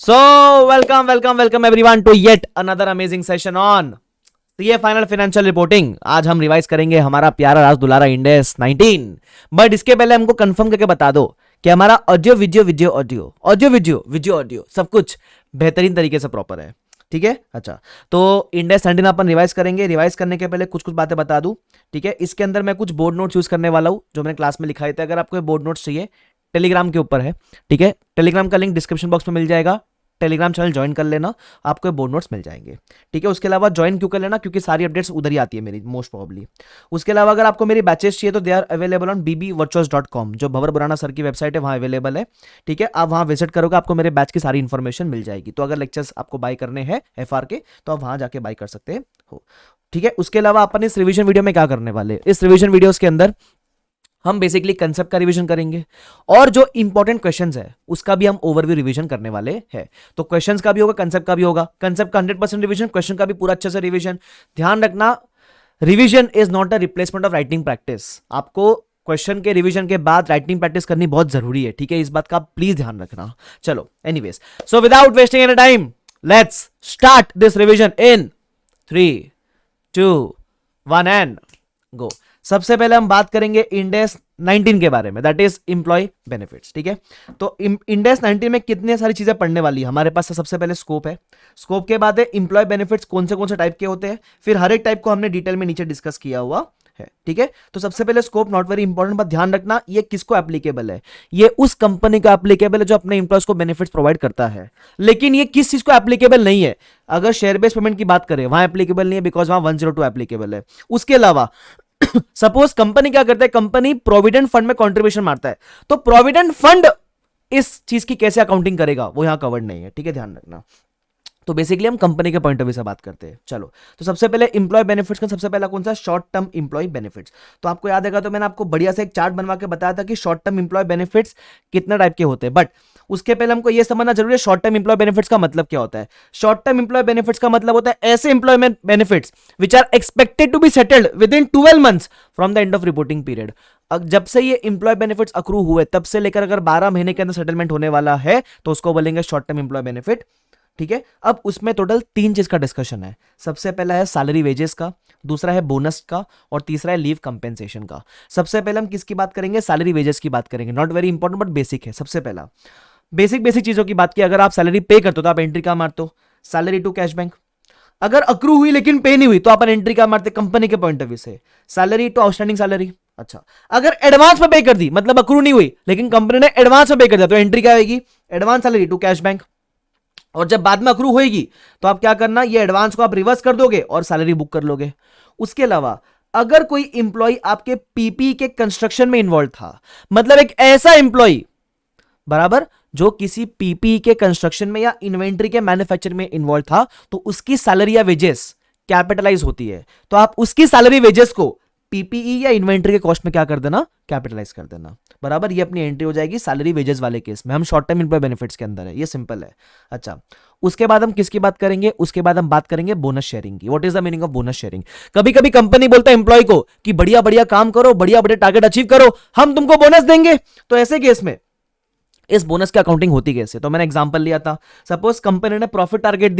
So, welcome everyone to yet another amazing session on CA final financial reporting. आज हम revise करेंगे हमारा प्यारा राज दुलारा इंडेस 19। बट इसके पहले हमको कंफर्म करके बता दो कि हमारा ऑडियो सब कुछ बेहतरीन तरीके से प्रॉपर है। ठीक है, अच्छा। तो इंडेस 19 अपन रिवाइज करेंगे। रिवाइज करने के पहले कुछ कुछ बातें बता दूं। ठीक है, इसके अंदर मैं कुछ बोर्ड नोट्स यूज करने वाला हूं जो मैंने क्लास में लिखाए थे। अगर आपको बोर्ड नोट्स चाहिए, टेलीग्राम के ऊपर है। ठीक है, टेलीग्राम का लिंक डिस्क्रिप्शन बॉक्स में मिल जाएगा। टेलीग्राम चैनल ज्वाइन कर लेना, आपको बोर्ड नोट्स मिल जाएंगे। ठीक है, उसके अलावा ज्वाइन क्यों कर लेना, क्योंकि सारी अपडेट्स उधर ही आती है मेरी मोस्ट प्रोबेबली। उसके अलावा अगर आपको मेरी बैचेस चाहिए तो they are available on bbvirtuals.com, जो भंवर बुराना सर की वेबसाइट है, वहां अवेलेबल है। ठीक है, आप वहां विजिट करोगे, आपको मेरे बैच की सारी इन्फॉर्मेशन मिल जाएगी। तो अगर लेक्चर्स आपको बाय करने हैं FR के, तो आप वहां जाके बाय कर सकते हो। ठीक है, उसके अलावा अपन इस रिवीजन वीडियो में क्या करने वाले, इस रिवीजन वीडियोस के अंदर हम बेसिकली कंसेप्ट का रिवीजन करेंगे और जो इंपॉर्टेंट क्वेश्चंस है उसका भी हम ओवरव्यू रिवीजन करने वाले हैं। तो क्वेश्चंस का भी होगा, कंसेप्ट का भी होगा। कंसेप्ट का 100% रिवीजन, क्वेश्चन का भी पूरा अच्छे से रिवीजन। ध्यान रखना, revision is not a replacement of writing practice. आपको क्वेश्चन के रिवीजन के बाद राइटिंग प्रैक्टिस करनी बहुत जरूरी है। ठीक है, इस बात का प्लीज ध्यान रखना। चलो, anyways, so without wasting any time, let's start this revision in 3, 2, 1 and go. सबसे पहले हम बात करेंगे इंडेस 19 के बारे में, दैट इज एम्प्लॉय बेनिफिट्स। ठीक है, तो इंडेस 19 में कितनी सारी चीजें पढ़ने वाली है हमारे पास। सबसे पहले स्कोप है, स्कोप के बाद है एम्प्लॉय बेनिफिट्स, कौन से टाइप के होते हैं, फिर हर एक टाइप को हमने डिटेल में नीचे डिस्कस किया हुआ है। ठीक है, तो सबसे पहले scope, not very important, but ध्यान रखना ये किसको एप्लीकेबल है। ये उस कंपनी का एप्लीकेबल है जो अपने एम्प्लॉयज को बेनिफिट्स प्रोवाइड करता है। लेकिन ये किस चीज को एप्लीकेबल नहीं है, अगर शेयर बेस्ड पेमेंट की बात करें वहां एप्लीकेबल नहीं है, बिकॉज वहां 102 एप्लीकेबल है। उसके अलावा सपोज कंपनी क्या करता है, कंपनी प्रोविडेंट फंड में कंट्रीब्यूशन मारता है, तो प्रोविडेंट फंड इस चीज की कैसे अकाउंटिंग करेगा वो यहां कवर्ड नहीं है। ठीक है, ध्यान रखना। तो बेसिकली हम कंपनी के पॉइंट ऑफ व्यू से बात करते हैं। चलो, तो सबसे पहले इंप्लॉय बेनिफिट्स का सबसे पहला कौन सा, शॉर्ट टर्म इंप्लॉय बेनिफिट्स। तो आपको याद है, तो मैंने आपको बढ़िया से एक चार्ट बनवा के बताया था कि शॉर्ट टर्म इंप्लॉय बेनिफिट्स कितने टाइप के होते हैं। बट उसके पहले हमको यह समझना जरूरी है शॉर्ट टर्म इंप्लॉय बेनिफिट्स का मतलब क्या होता है। शॉर्ट टर्म इंप्लॉय बेनिफिट्स का मतलब होता है ऐसे employment benefits which are expected to be settled within 12 months from the end of reporting period. जब से ये इंप्लॉय बेनिफिट्स अक्रू हुए तब से लेकर अगर 12 महीने के अंदर सेटलमेंट होने वाला है तो उसको बोलेंगे शॉर्ट टर्म इंप्लॉय बेनिफिट। ठीक है, अब उसमें टोटल 3 चीज का डिस्कशन है। सबसे पहला है सैलरी वेजेस का, दूसरा है बोनस का, और तीसरा है लीव कंपेंसेशन का। सबसे पहले हम किसकी बात करेंगे, सैलरी वेजेस की बात करेंगे। Not very important but basic है। सबसे पहला बेसिक चीजों की बात की, अगर आप सैलरी पे करते हो तो आप एंट्री क्या मारते हो, सैलरी टू कैश बैंक। अगर अक्रू हुई लेकिन पे नहीं हुई तो अपन एंट्री क्या मारते, कंपनी के पॉइंट ऑफ व्यू से सैलरी टू आउटस्टैंडिंग सैलरी। अच्छा, अगर एडवांस में पे कर दी, मतलब अक्रू नहीं हुई लेकिन कंपनी ने एडवांस में पे कर दिया, तो एंट्री क्या आएगी, advance salary to cash bank. और जब बाद में अक्रू होएगी तो आप क्या करना, ये एडवांस को आप रिवर्स कर दोगे और सैलरी बुक कर लोगे। उसके अलावा अगर कोई इंप्लॉय आपके पीपी के कंस्ट्रक्शन में इन्वॉल्व था, मतलब एक ऐसा इंप्लॉय बराबर जो किसी पीपी के कंस्ट्रक्शन में या इन्वेंट्री के मैन्युफैक्चर में इन्वॉल्व था, तो उसकी सैलरी या वेजेस कैपिटलाइज होती है। तो आप उसकी सैलरी वेजेस को पीपीई या इन्वेंट्री के कॉस्ट में क्या कर देना, कैपिटलाइज कर देना। बराबर, ये अपनी एंट्री हो जाएगी सैलरी वेजेस वाले केस में। हम शॉर्ट टर्म एम्प्लॉय बेनिफिट्स के अंदर है, ये सिंपल है। अच्छा, उसके बाद हम किसकी बात करेंगे, उसके बाद हम बात करेंगे बोनस शेयरिंग की। What is the meaning of bonus sharing. कभी कभी कंपनी बोलता है एम्प्लॉय को कि बढ़िया बढ़िया काम करो, बढ़िया बढ़िया टारगेट अचीव करो, हम तुमको बोनस देंगे। तो ऐसे केस में इस बोनस की अकाउंटिंग होती कैसे, तो मैंने एग्जांपल लिया था। सपोज कंपनी ने प्रॉफिट टारगेट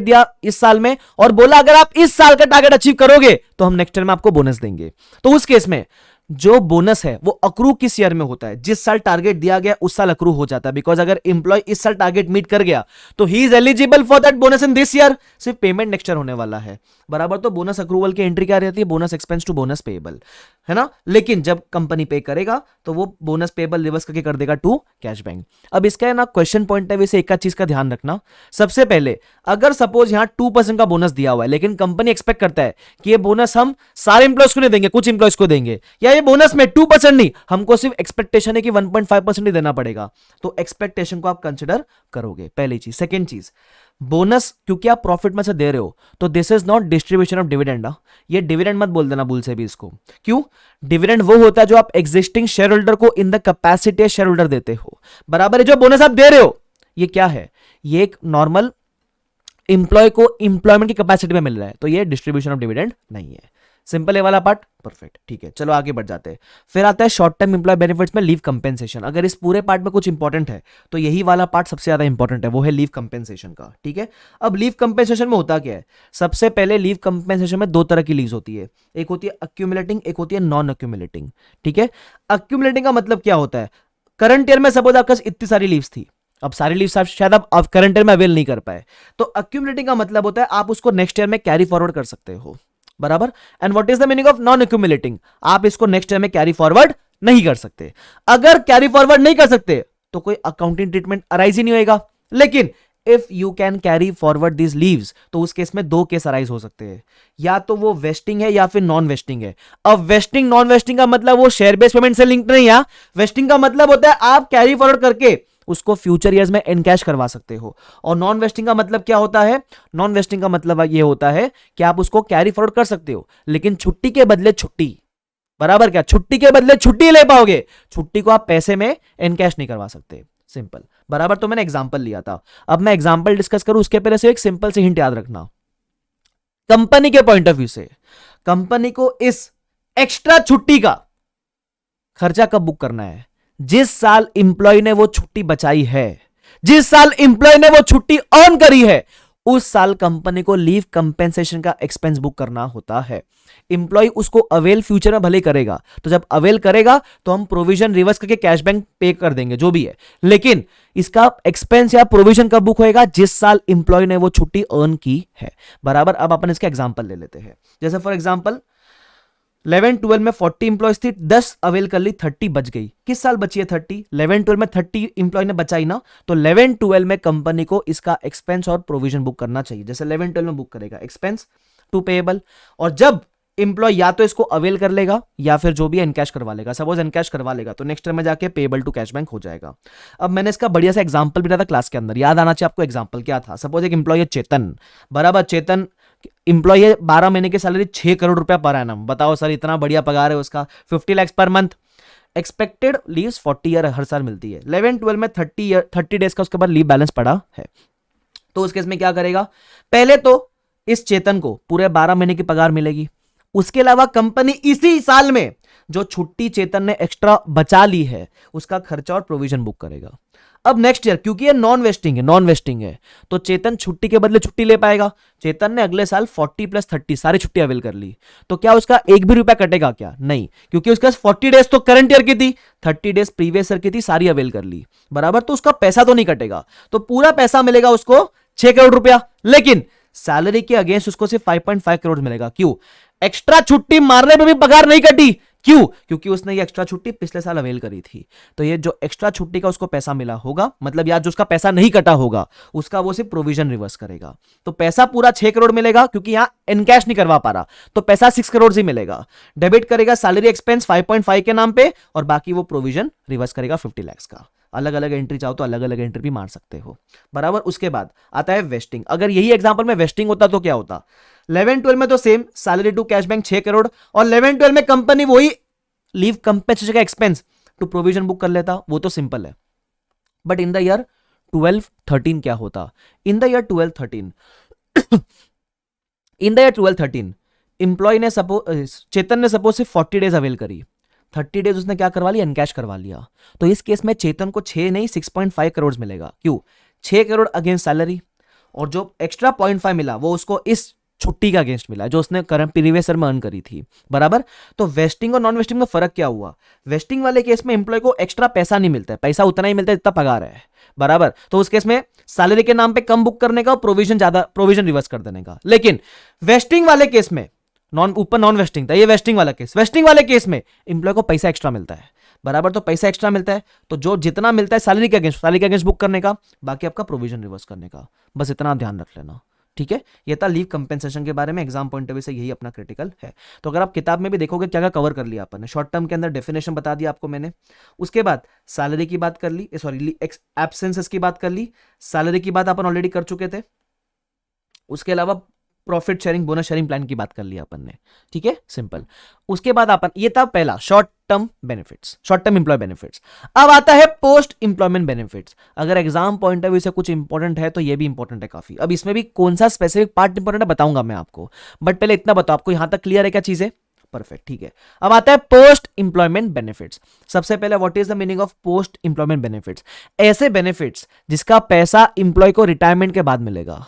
दिया इस साल में और बोला अगर आप इस साल का टारगेट अचीव करोगे तो हम नेक्स्ट ईयर में आपको बोनस देंगे। तो उस केस में जो बोनस है वो अक्रू किस ईयर में होता है, जिस साल टारगेट दिया गया उस साल अक्रू हो जाता है। बिकॉज अगर इंप्लॉय इस साल टारगेट मीट कर गया तो he is eligible for that bonus in this year. सिर्फ पेमेंट नेक्स्ट ईयर होने वाला है। बराबर, तो बोनस अक्रूवल की एंट्री क्या रहती है, bonus expense to bonus payable, है ना। लेकिन जब कंपनी पे करेगा तो वो बोनस पेएबल रिवर्स करके कर देगा टू कैश बैंक। अब इसका है ना क्वेश्चन पॉइंट ऑफ व्यू से एक चीज का ध्यान रखना। सबसे पहले अगर सपोज यहां 2% का बोनस दिया हुआ है, लेकिन कंपनी एक्सपेक्ट करता है कि ये बोनस हम सारे इंप्लॉयज को नहीं देंगे, कुछ इंप्लॉयज को देंगे, या ये बोनस में 2% नहीं, हमको सिर्फ एक्सपेक्टेशन है कि 1.5% ही देना पड़ेगा, तो एक्सपेक्टेशन को आप कंसिडर करोगे, पहली चीज। सेकेंड चीज, बोनस क्योंकि आप प्रॉफिट में से दे रहे हो तो this is not distribution of dividend. ये डिविडेंड मत बोल देना भूल से भी इसको। क्यों, डिविडेंड वो होता है जो आप एग्जिस्टिंग शेयर होल्डर को in the capacity share holder देते हो। बराबर है, जो बोनस आप दे रहे हो ये क्या है, ये एक नॉर्मल इंप्लॉय को इंप्लॉयमेंट की कैपेसिटी में मिल रहा है, तो ये डिस्ट्रीब्यूशन ऑफ डिविडेंड नहीं है। सिंपल है वाला पार्ट, परफेक्ट, ठीक है। चलो आगे बढ़ जाते हैं। फिर आता है शॉर्ट टर्म एम्प्लॉय बेनिफिट्स में लीव कंपेंसेशन। अगर इस पूरे पार्ट में कुछ इंपॉर्टेंट है तो यही वाला पार्ट सबसे ज्यादा इंपॉर्टेंट है, वो है लीव कंपेंसेशन का, ठीक है। अब लीव कंपेंसेशन में होता क्या है, सबसे पहले लीव कंपेंसेशन में दो तरह की लीव्स होती है, एक होती है अक्यूमुलेटिंग, एक होती है नॉन अक्यूमुलेटिंग, ठीक है। अक्यूमुलेटिंग का मतलब क्या होता है, करंट ईयर में सपोज आपके पास इतनी सारी लीव्स थी, अब सारी लीव्स आप शायद आप करंट ईयर में अवेल नहीं कर पाए, तो अक्यूमुलेटिंग का मतलब होता है आप उसको नेक्स्ट ईयर में कैरी फॉरवर्ड कर सकते हो, बराबर। And what is the meaning of non accumulating, आप इसको नेक्स्ट ईयर में कैरी फॉरवर्ड नहीं कर सकते। अगर कैरी फॉरवर्ड नहीं कर सकते तो कोई अकाउंटिंग ट्रीटमेंट अराइज ही नहीं होगा। लेकिन if you can carry forward this leaves, तो उस केस में दो केस अराइज हो सकते हैं, या तो वो वेस्टिंग है या फिर नॉन वेस्टिंग है। अब वेस्टिंग नॉन वेस्टिंग का मतलब वो शेयर बेस्ड पेमेंट से लिंक नहीं है। वेस्टिंग का मतलब होता है आप कैरी फॉरवर्ड करके उसको फ्यूचर ईयर्स में एनकैश करवा सकते हो। और नॉन वेस्टिंग का मतलब क्या होता है, नॉन वेस्टिंग का मतलब ये होता है कि आप उसको कैरी फॉरवर्ड कर सकते हो लेकिन छुट्टी के बदले छुट्टी, बराबर, क्या छुट्टी के बदले छुट्टी ले पाओगे, छुट्टी को आप पैसे में एनकैश नहीं करवा सकते, सिंपल, बराबर। तो मैंने एग्जांपल लिया था, अब मैं एग्जांपल डिस्कस करूं उसके पहले से एक सिंपल से हिंट याद रखना। कंपनी के पॉइंट ऑफ व्यू से कंपनी को इस एक्स्ट्रा छुट्टी का खर्चा कब बुक करना है, जिस साल इंप्लॉय ने वो छुट्टी बचाई है, जिस साल इंप्लॉय ने वो छुट्टी अर्न करी है, उस साल कंपनी को लीव कंपेंसेशन का एक्सपेंस बुक करना होता है। इंप्लॉय उसको अवेल फ्यूचर में भले करेगा, तो जब अवेल करेगा तो हम प्रोविजन रिवर्स करके कैश बैंक पे कर देंगे जो भी है, लेकिन इसका एक्सपेंस या प्रोविजन कब बुक होएगा, जिस साल इंप्लॉय ने वो छुट्टी अर्न की है, बराबर। अब अपन इसका एग्जांपल ले लेते हैं, जैसे फॉर एग्जांपल 11-12 में 40 इंप्लॉयज थी, 10 अवेल कर ली, 30 बच गई। किस साल बची है 30, 11-12 में 30 इंप्लॉय ने बचाई ना, तो 11-12 में कंपनी को इसका एक्सपेंस और प्रोविजन बुक करना चाहिए। जैसे 11-12 में बुक करेगा एक्सपेंस टू पेएबल, और जब इंप्लॉय या तो इसको अवेल कर लेगा या फिर जो भी एनकैश करवा लेगा, सपोज एनकैश करवा लेगा तो नेक्स्ट ईयर में जाके पेएबल टू कैश बैंक हो जाएगा। अब मैंने इसका बढ़िया सा एग्जांपल भी दिया था क्लास के अंदर, याद आना चाहिए आपको एग्जांपल क्या था। सपोज एक इंप्लॉय है चेतन, बराबर, चेतन इंप्लॉय है, 12 महीने की सैलरी 6 करोड़ रुपया पर एनम, बताओ सर इतना बढ़िया पगार है उसका, 50 लाख पर मंथ, एक्सपेक्टेड लीव्स 40 ईयर हर साल मिलती है। 11-12 में 30 डेज का उसके बाद लीव बैलेंस पड़ा है, तो उस केस में क्या करेगा, पहले तो इस चेतन को पूरे 12 महीने की पगार मिलेगी, उसके अलावा कंपनी इसी साल में जो छुट्टी चेतन ने एक्स्ट्रा बचा ली है उसका खर्चा और प्रोविजन बुक करेगा। अब नेक्स्ट ईयर क्योंकि ये नॉन वेस्टिंग है तो चेतन छुट्टी के बदले छुट्टी ले पाएगा। चेतन ने अगले साल 40 + 30 सारी छुट्टी अवेल कर ली, तो क्या उसका एक भी रुपया कटेगा क्या, नहीं, क्योंकि उसके 40 डेज तो करंट ईयर की थी, 30 डेज प्रीवियस ईयर की थी, सारी अवेल कर ली, बराबर। तो उसका पैसा तो नहीं कटेगा, तो पूरा पैसा मिलेगा उसको 6 करोड़ रुपया, लेकिन सैलरी के अगेंस्ट उसको सिर्फ 5.5 करोड़ मिलेगा। क्यों, एक्स्ट्रा छुट्टी मारने पे भी पगार नहीं कटी, क्यों, क्योंकि उसने ये एक्स्ट्रा छुट्टी पिछले साल अवेल करी थी। तो ये जो एक्स्ट्रा छुट्टी का उसको पैसा मिला होगा, मतलब यार जो उसका पैसा नहीं कटा होगा उसका वो सिर्फ प्रोविजन रिवर्स करेगा, तो पैसा पूरा 6 करोड़ मिलेगा, क्योंकि यहां एनकैश नहीं करवा पा रहा तो पैसा 6 करोड़ ही मिलेगा। डेबिट करेगा सैलरी एक्सपेंस 5.5 के नाम पे, और बाकी वो प्रोविजन रिवर्स करेगा 50 लाख का। अलग अलग एंट्री चाहो तो अलग अलग एंट्री भी मार सकते हो, बराबर। उसके बाद आता है वेस्टिंग। अगर यही एग्जांपल में वेस्टिंग होता तो क्या होता, 11-12 में तो same salary to cash bank 6 crore, और 11-12 में कंपनी वही लीव कंपेंसेशन का एक्सपेंस टू प्रोविजन बुक कर लेता, वो तो सिंपल है। बट इन द ईयर 12-13 क्या होता, इन द ईयर 12-13 इंप्लॉय ने चेतन ने सपोज सिर्फ 40 डेज अवेल करी, 30 डेज उसने क्या करवा लिया, एनकैश करवा लिया, तो इस केस में चेतन को 6 नहीं 6.5 करोड़ मिलेगा। क्यों, 6 करोड़ अगेंस्ट सैलरी, और जो एक्स्ट्रा 0.5 मिला वो उसको इस छुट्टी का अगेंस्ट मिला जो उसने करंट प्रीवियस ईयर में अर्न करी थी, बराबर। तो वेस्टिंग और नॉन वेस्टिंग में फर्क क्या हुआ, वेस्टिंग वाले केस में इंप्लॉय को एक्स्ट्रा पैसा नहीं मिलता है, पैसा उतना ही मिलता है जितना पगार है, बराबर। तो उस केस में सैलरी के नाम पे कम बुक करने का और प्रोविजन रिवर्स कर देने का। लेकिन वेस्टिंग वाले केस में, ऊपर नॉन वेस्टिंग था, ये वेस्टिंग वाला केस, वेस्टिंग वाले केस में इंप्लॉय को पैसा एक्स्ट्रा मिलता है, बराबर। तो पैसा एक्स्ट्रा मिलता है तो जो जितना मिलता है सैलरी के अगेंस्ट बुक करने का, बाकी आपका प्रोविजन रिवर्स करने का, बस इतना ध्यान रख लेना, ठीक है। ये था लीव कंपेंसेशन के बारे में, एग्जाम पॉइंट ऑफ व्यू से यही अपना क्रिटिकल है। तो अगर आप किताब में भी देखोगे क्या क्या कवर कर लिया अपन ने, शॉर्ट टर्म के अंदर डेफिनेशन बता दिया आपको मैंने, उसके बाद सैलरी की बात कर ली, सॉरी एब्सेंसेस की बात कर ली, सैलरी की बात अपन ऑलरेडी कर चुके थे, उसके अलावा profit sharing bonus sharing plan की बात कर लिया अपन ने, ठीक है, सिंपल। उसके बाद अपन, ये था पहला short term benefits, short term employ benefits. अब आता है पोस्ट इंप्लॉयमेंट बेनिफिट्स। अगर एग्जाम पॉइंट ऑफ व्यू से कुछ इंपॉर्टेंट है तो ये भी इंपॉर्टेंट है काफी। अब इसमें भी कौन सा स्पेसिफिक पार्ट इंपॉर्टेंट है बताऊंगा मैं आपको, बट पहले इतना बताओ, आपको यहां तक क्लियर है क्या चीजें, परफेक्ट, ठीक है। अब आता है पोस्ट इंप्लॉयमेंट बेनिफिट्स। सबसे पहले what is the meaning of post employment benefits? ऐसे बेनिफिट्स जिसका पैसा इंप्लॉय को रिटायरमेंट के बाद मिलेगा।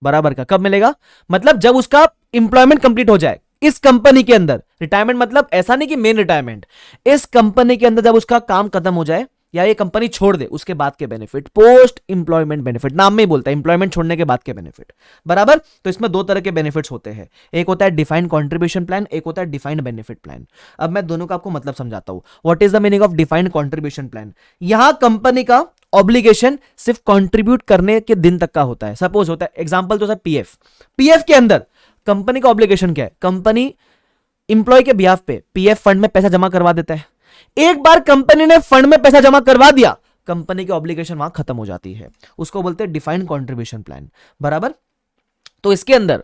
बराबर का कब मिलेगा? मतलब जब उसका इंप्लॉयमेंट कंप्लीट हो जाए इस कंपनी के अंदर। रिटायरमेंट मतलब ऐसा नहीं कि मेन रिटायरमेंट, इस कंपनी के अंदर जब उसका काम खत्म हो जाए या ये कंपनी छोड़ दे उसके बाद के बेनिफिट, पोस्ट इंप्लॉयमेंट बेनिफिट, नाम में ही बोलता है इंप्लॉयमेंट छोड़ने के बाद के बेनिफिट। बराबर। तो इसमें दो तरह के बेनिफिट्स होते हैं, एक होता है डिफाइंड कंट्रीब्यूशन प्लान, एक होता है डिफाइंड बेनिफिट प्लान। अब मैं दोनों का आपको मतलब समझाता हूं। What is the meaning of defined contribution plan? यहां कंपनी का ऑब्लिगेशन सिर्फ कंट्रीब्यूट करने के दिन तक का होता है। सपोज होता है एग्जांपल तो सर पीएफ, पीएफ के अंदर कंपनी का ऑब्लिगेशन क्या है? कंपनी इंप्लॉय के बिहाफ पे पीएफ फंड में पैसा जमा करवा देता है। एक बार कंपनी ने फंड में पैसा जमा करवा दिया, कंपनी की ऑब्लिगेशन वहां खत्म हो जाती है, उसको बोलते हैं डिफाइंड कंट्रीब्यूशन प्लान। बराबर। तो इसके अंदर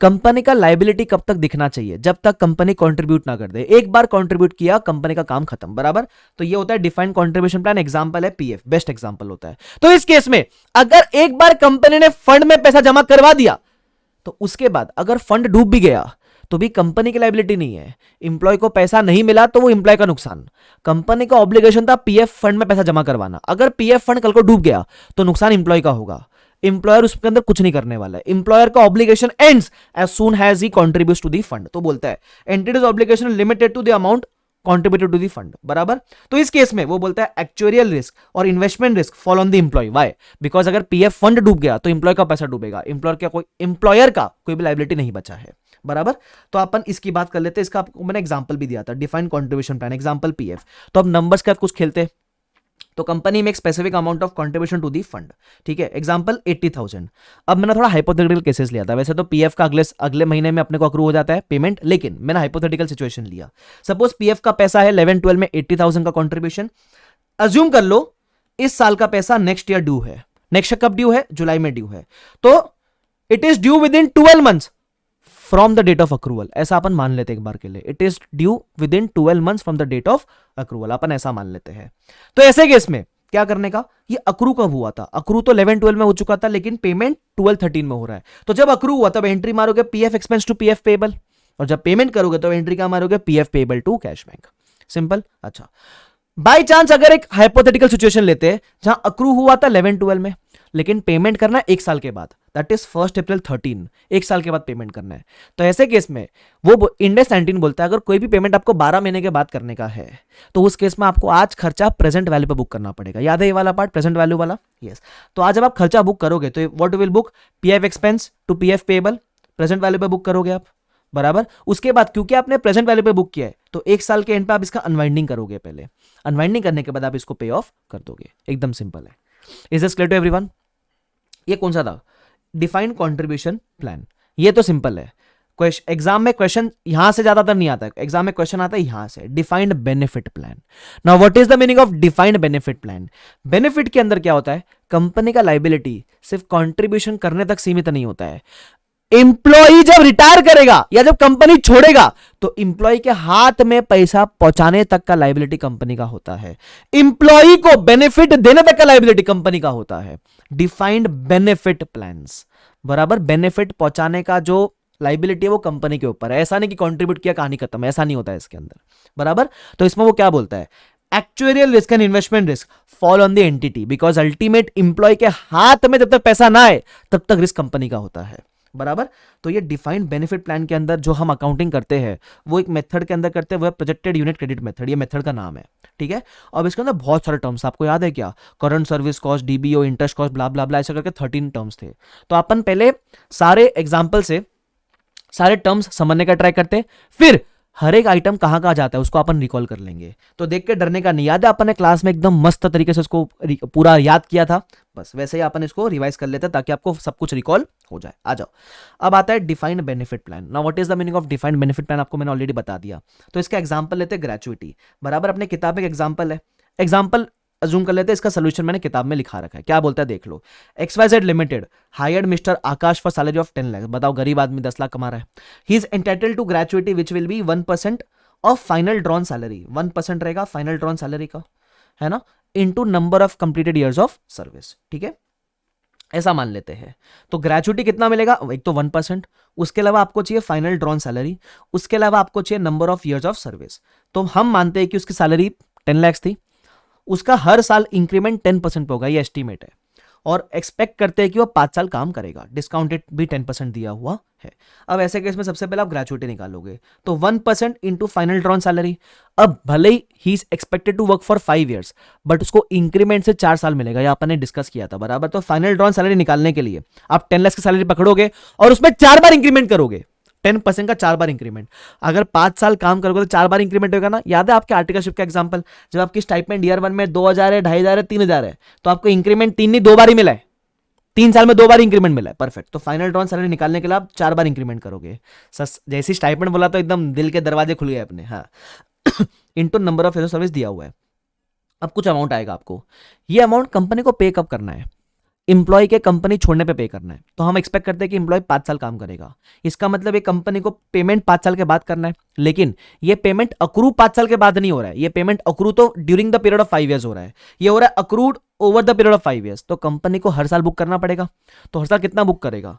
कंपनी का लायबिलिटी कब तक दिखना चाहिए? जब तक कंपनी कंट्रीब्यूट ना कर दे। एक बार कंट्रीब्यूट किया, कंपनी का काम खत्म। बराबर। तो ये होता है डिफाइंड कंट्रीब्यूशन प्लान। एग्जांपल है पीएफ, बेस्ट एग्जांपल होता है। तो इस केस में अगर एक बार कंपनी ने फंड में पैसा जमा करवा दिया तो उसके बाद अगर फंड डूब भी गया तो भी कंपनी की लायबिलिटी नहीं है। इंप्लॉय को पैसा नहीं मिला तो वो इंप्लॉय का नुकसान। कंपनी का ऑब्लिगेशन था पीएफ फंड में पैसा जमा करवाना, अगर पीएफ फंड कल को डूब गया तो नुकसान इंप्लॉय का होगा। इंप्लॉयर उसके अंदर कुछ नहीं करने वाला है। इंप्लॉयर का obligation ends as soon has he contributes to the fund. तो बोलता है entities obligation limited to the amount contributed to the fund। बराबर। तो इस केस में वो बोलता है एक्चुअरियल रिस्क और investment risk fall on the employee. Why? Because अगर पीएफ फंड डूब गया तो इंप्लॉय का पैसा डूबेगा, इंप्लॉयर का कोई भी लायबिलिटी नहीं बचा है। बराबर। तो अपन इसकी बात कर लेते हैं। इसका आपको मैंने एग्जांपल भी दिया था, defined contribution plan, example PF. तो अब नंबर्स के साथ कुछ खेलते हैं। तो कंपनी में एक specific amount of contribution to the fund, ठीक है। एग्जांपल 80,000। अब मैंने थोड़ा हाइपोथेटिकल केसेस लिया था। वैसे तो पीएफ का अगले महीने में अपने को अक्रू हो जाता है पेमेंट, लेकिन मैंने हाइपोथेटिकल सिचुएशन लिया। सपोज पीएफ का पैसा है 11-12 में 80,000 का कंट्रीब्यूशन। अज्यूम कर लो इस साल का पैसा नेक्स्ट ईयर ड्यू है। नेक्स्ट कब ड्यू है? जुलाई में ड्यू है। तो it is due within 12 months from the date of accrual. ऐसा अपन मान लेते हैं एक बार के लिए, it is due within 12 months from the date of accrual, अपन ऐसा मान लेते हैं। तो ऐसे केस में क्या करने का? ये अक्रू कब हुआ था? अक्रू तो 11-12 में हो चुका था, लेकिन पेमेंट 12-13 में हो रहा है। तो जब अक्रू हुआ तब एंट्री मारोगे PF expense to PF payable, और जब पेमेंट करोगे तो एंट्री क्या मारोगे? PF payable to cash bank. Simple. अच्छा, बाई चांस अगर एक हाइपोथेटिकल सिचुएशन लेते हैं जहां अक्रू हुआ था 11-12 में, लेकिन पेमेंट करना है एक साल के बाद, दैट इज 1 अप्रैल 13, एक साल के बाद पेमेंट करना है। तो ऐसे केस में वो इंड AS 19 बोलता है अगर कोई भी पेमेंट आपको 12 महीने के बाद करने का है तो उस केस में आपको आज खर्चा प्रेजेंट वैल्यू पे बुक करना पड़ेगा। याद है ये वाला पार्ट, प्रेजेंट वैल्यू वाला? यस। तो आज जब आप खर्चा बुक करोगे तो what will book? PF expense to PF payable, present value पे बुक करोगे आप। बराबर। उसके बाद क्योंकि आपने प्रेजेंट वैल्यू पे बुक किया है तो एक साल के एंड पे आप इसका अनवाइंडिंग करोगे। पहले अनवाइंडिंग करने के बाद आप इसको पे ऑफ कर दोगे। एकदम सिंपल है। Is this clear to everyone? ये कौन सा था? Defined contribution plan. ये तो सिंपल है। एग्जाम में क्वेश्चन यहां से ज्यादातर नहीं आता है, एग्जाम में क्वेश्चन आता है यहां से, defined benefit plan. Now what is the meaning of defined benefit plan? Benefit के अंदर क्या होता है? कंपनी का लायबिलिटी सिर्फ कंट्रीब्यूशन करने तक सीमित नहीं होता है। एम्प्लॉय जब रिटायर करेगा या जब कंपनी छोड़ेगा तो एम्प्लॉय के हाथ में पैसा पहुंचाने तक का लायबिलिटी कंपनी का होता है। एम्प्लॉय को बेनिफिट देने तक का लायबिलिटी कंपनी का होता है। Defined benefit plans. बराबर। बेनिफिट पहुंचाने का जो लायबिलिटी है वो कंपनी के ऊपर है। ऐसा नहीं कि कंट्रीब्यूट किया कहानी खत्म, ऐसा नहीं होता है इसके अंदर। बराबर। तो इसमें वो क्या बोलता है? Actuarial risk and investment risk fall on the entity, because ultimate employee के हाथ में जब तक पैसा ना आए तब तक रिस्क कंपनी का होता है। बराबर। तो ये डिफाइंड बेनिफिट प्लान के अंदर जो हम अकाउंटिंग करते हैं वो एक मेथड के अंदर करते हैं, वो प्रोजेक्टेड यूनिट क्रेडिट मेथड। ये मेथड का नाम है, ठीक है। अब इसके अंदर बहुत सारे टर्म्स, आपको याद है क्या? Current service cost, DBO, interest cost, blah blah blah, ऐसे करके 13 टर्म्स थे। तो अपन पहले सारे एग्जाम्पल से सारे टर्म्स समझने का ट्राई करते, फिर हर एक आइटम कहां कहां जाता है उसको अपन रिकॉल कर लेंगे। तो देख के डरने का नहीं। याद है अपन ने क्लास में एकदम मस्त तरीके से उसको पूरा याद किया था, बस वैसे ही अपन इसको रिवाइज कर लेते हैं ताकि आपको सब कुछ रिकॉल हो जाए। आ जाओ, अब आता है defined benefit plan. Now what is the meaning of defined benefit plan? आपको मैंने ऑलरेडी बता दिया। तो इसका एग्जांपल लेते हैं ग्रेचुइटी। बराबर। अपने किताब में एक एग्जांपल है, एग्जांपल अज्यूम कर लेते हैं। इसका सोल्यूशन मैंने किताब में लिखा रखा है। क्या बोलता है देख लो। XYZ limited hired mister Akash for salary of 10 lakh. बताओ, गरीब आदमी 10 लाख कमा रहा है। He is entitled to gratuity which will be 1% of final drawn salary. 1% रहेगा फाइनल ड्रॉन सैलरी का, है ना, into number of completed years of service. ठीक है। ऐसा मान लेते हैं। तो ग्रेचुइटी कितना मिलेगा, एक तो 1%, उसके अलावा आपको चाहिए फाइनल ड्रॉन सैलरी, उसके अलावा आपको चाहिए number of years of service. तो हम मानते हैं कि उसकी सैलरी 10 लाख थी, उसका हर साल इंक्रीमेंट 10% पे होगा, ये एस्टीमेट है, और एक्सपेक्ट करते हैं कि वो 5 साल काम करेगा, डिस्काउंटेड भी 10% दिया हुआ है। अब ऐसे केस में सबसे पहले आप ग्रेचुइटी निकालोगे, तो 1% इंटू फाइनल ड्रॉन सैलरी। अब भले ही is expected to work for 5 years, but उसको इंक्रीमेंट से 4 साल मिलेगा, ये अपन ने डिस्कस किया था बराबर। तो फाइनल ड्रॉन सैलरी निकालने के लिए आप 10 लाख की सैलरी पकड़ोगे और उसमें 4 बार इंक्रीमेंट करोगे, 10% का 4 बार इंक्रीमेंट। अगर 5 साल काम करोगे तो 4 बार इंक्रीमेंट होगा ना। याद है आपके आर्टिकलशिप का एग्जांपल, जब आपकी स्टाइपेंड ईयर 1 में 2000 है, 2500 है, 3000 है, तो आपको इंक्रीमेंट 3 नहीं 2 बार ही मिला है, 3 साल में 2 बार इंक्रीमेंट मिला है, परफेक्ट। तो फाइनल ड्रॉन सैलरी निकालने के लिए आप 4 बार इंक्रीमेंट करोगे। जैसी स्टाइपेंड बोला तो एकदम दिल के दरवाजे खुल गए अपने, हाँ। इनटू नंबर ऑफ सर्विस दिया हुआ है। अब कुछ अमाउंट आएगा आपको, ये अमाउंट कंपनी को पे कब करना है, इंप्लॉय के कंपनी छोड़ने पे पे करना है। तो हम एक्सपेक्ट करते हैं कि इंप्लॉय 5 साल काम करेगा, इसका मतलब ये कंपनी को पेमेंट 5 साल के बाद करना है। लेकिन ये पेमेंट अक्रू 5 साल के बाद नहीं हो रहा है, ये पेमेंट अक्रू तो during the period of 5 years हो रहा है, ये हो रहा है accrued over the period of 5 years। तो कंपनी को हर साल बुक करना पड़ेगा। तो हर साल कितना बुक करेगा,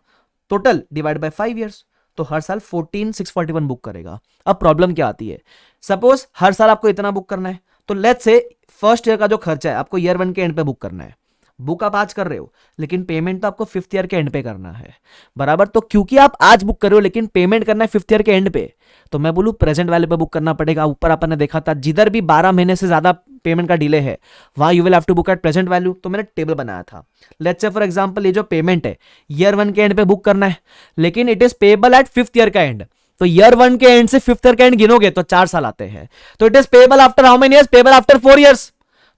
टोटल डिवाइड बाय 5 years, तो हर साल 14,641 बुक करेगा। अब प्रॉब्लम क्या आती है, सपोज हर साल आपको इतना बुक करना है, तो लेट्स से फर्स्ट ईयर का जो खर्चा है आपको ईयर 1 के एंड पे बुक करना है। बुक आप आज कर रहे हो, लेकिन पेमेंट तो आपको 5th ईयर के एंड पे करना है बराबर। तो क्योंकि आप आज बुक कर रहे हो लेकिन पेमेंट करना है 5th ईयर के एंड पे, तो मैं बोलूं प्रेजेंट वैल्यू पे बुक करना पड़ेगा। ऊपर अपन ने देखा था जिधर भी 12 महीने से ज्यादा पेमेंट का डिले है वहां you will have to book at present value. तो मैंने टेबल बनाया था, लेट्स से फॉर एग्जांपल ये जो पेमेंट है ईयर 1 के एंड पे बुक करना है, लेकिन it is payable eight 5th year का एंड। तो ईयर 1 के एंड से 5th ईयर का एंड गिनोगे तो 4 साल आते हैं। तो it is payable after how many years, payable after 4 years।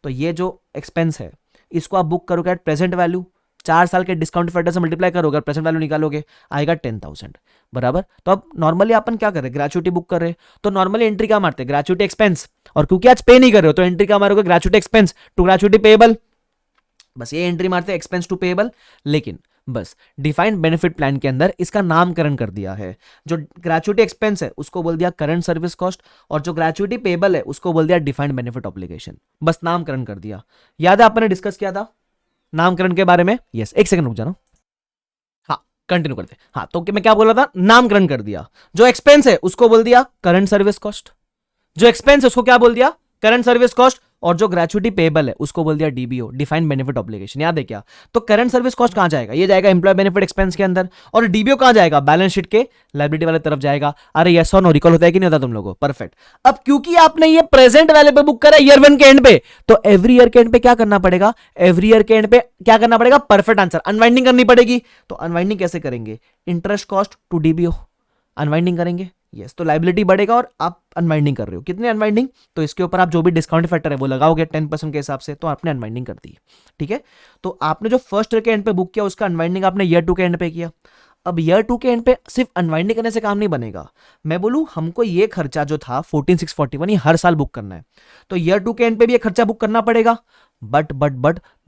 तो ये जो एक्सपेंस है इसको आप बुक करोगे एट प्रेजेंट वैल्यू, 4 साल के डिस्काउंट फैक्टर से मल्टीप्लाई करोगे, प्रेजेंट वैल्यू निकालोगे, आएगा 10,000 बराबर। तो अब नॉर्मली अपन क्या कर रहे हैं, ग्रेचुइटी बुक कर रहे हैं, तो नॉर्मली एंट्री क्या मारते हैं, ग्रेचुइटी एक्सपेंस। और क्योंकि आज पे नहीं कर रहे हो तो एंट्री क्या मारोगे, gratuity expense to gratuity payable, बस ये एंट्री मारते हैं एक्सपेंस टू पेएबल। लेकिन बस डिफाइंड बेनिफिट प्लान के अंदर इसका नामकरण कर दिया है। जो ग्रेचुइटी एक्सपेंस है उसको बोल दिया करंट सर्विस कॉस्ट, और जो ग्रेचुइटी पेएबल है उसको बोल दिया डिफाइंड बेनिफिट ऑब्लिगेशन, बस नामकरण कर दिया। याद है आपने डिस्कस किया था नामकरण के बारे में, यस। एक सेकंड रुक जाना, हाँ कंटिन्यू करते। हाँ तो मैं क्या बोल रहा था, नामकरण कर दिया। जो एक्सपेंस है उसको बोल दिया करंट सर्विस कॉस्ट, जो एक्सपेंस है उसको क्या बोल दिया, करंट सर्विस कॉस्ट, और जो ग्रेचुइटी पेएबल है उसको बोल दिया डीबीओ, डिफाइंड बेनिफिट ऑब्लिगेशन। याद है क्या, तो करंट सर्विस कॉस्ट कहां जाएगा, ये जाएगा एम्प्लॉय बेनिफिट एक्सपेंस के अंदर, और डीबीओ कहां जाएगा, बैलेंस शीट के लायबिलिटी वाले तरफ जाएगा। अरे यस और नो, रिकॉल होता है कि नहीं होता तुम लोगों को, परफेक्ट। अब क्योंकि आपने ये प्रेजेंट वाले पे बुक करा ईयर 1 के एंड पे, तो एवरी ईयर के एंड पे क्या करना पड़ेगा, एवरी ईयर के एंड पे क्या करना पड़ेगा, परफेक्ट आंसर, अनवाइंडिंग करनी पड़ेगी। तो अनवाइंडिंग कैसे करेंगे, interest cost to DBO, unwinding करेंगे, यस। तो लाइबिलिटी बढ़ेगा और आप अनवाइंडिंग कर रहे हो, कितने अनवाइंडिंग, तो इसके ऊपर आप जो भी डिस्काउंट फैक्टर है वो लगाओगे 10% के हिसाब से, तो आपने अनवाइंडिंग कर दी, ठीक है। तो आपने जो फर्स्ट ईयर के एंड पे बुक किया उसका अनवाइंडिंग आपने ईयर 2 के एंड पे किया। अब ईयर 2 के एंड पे सिर्फ अनवाइंडिंग करने से काम नहीं बनेगा। मैं बोलूं हमको ये खर्चा जो था 14,641 ये हर साल बुक करना है, तो ईयर 2 के एंड पे भी ये खर्चा बुक करना पड़ेगा। But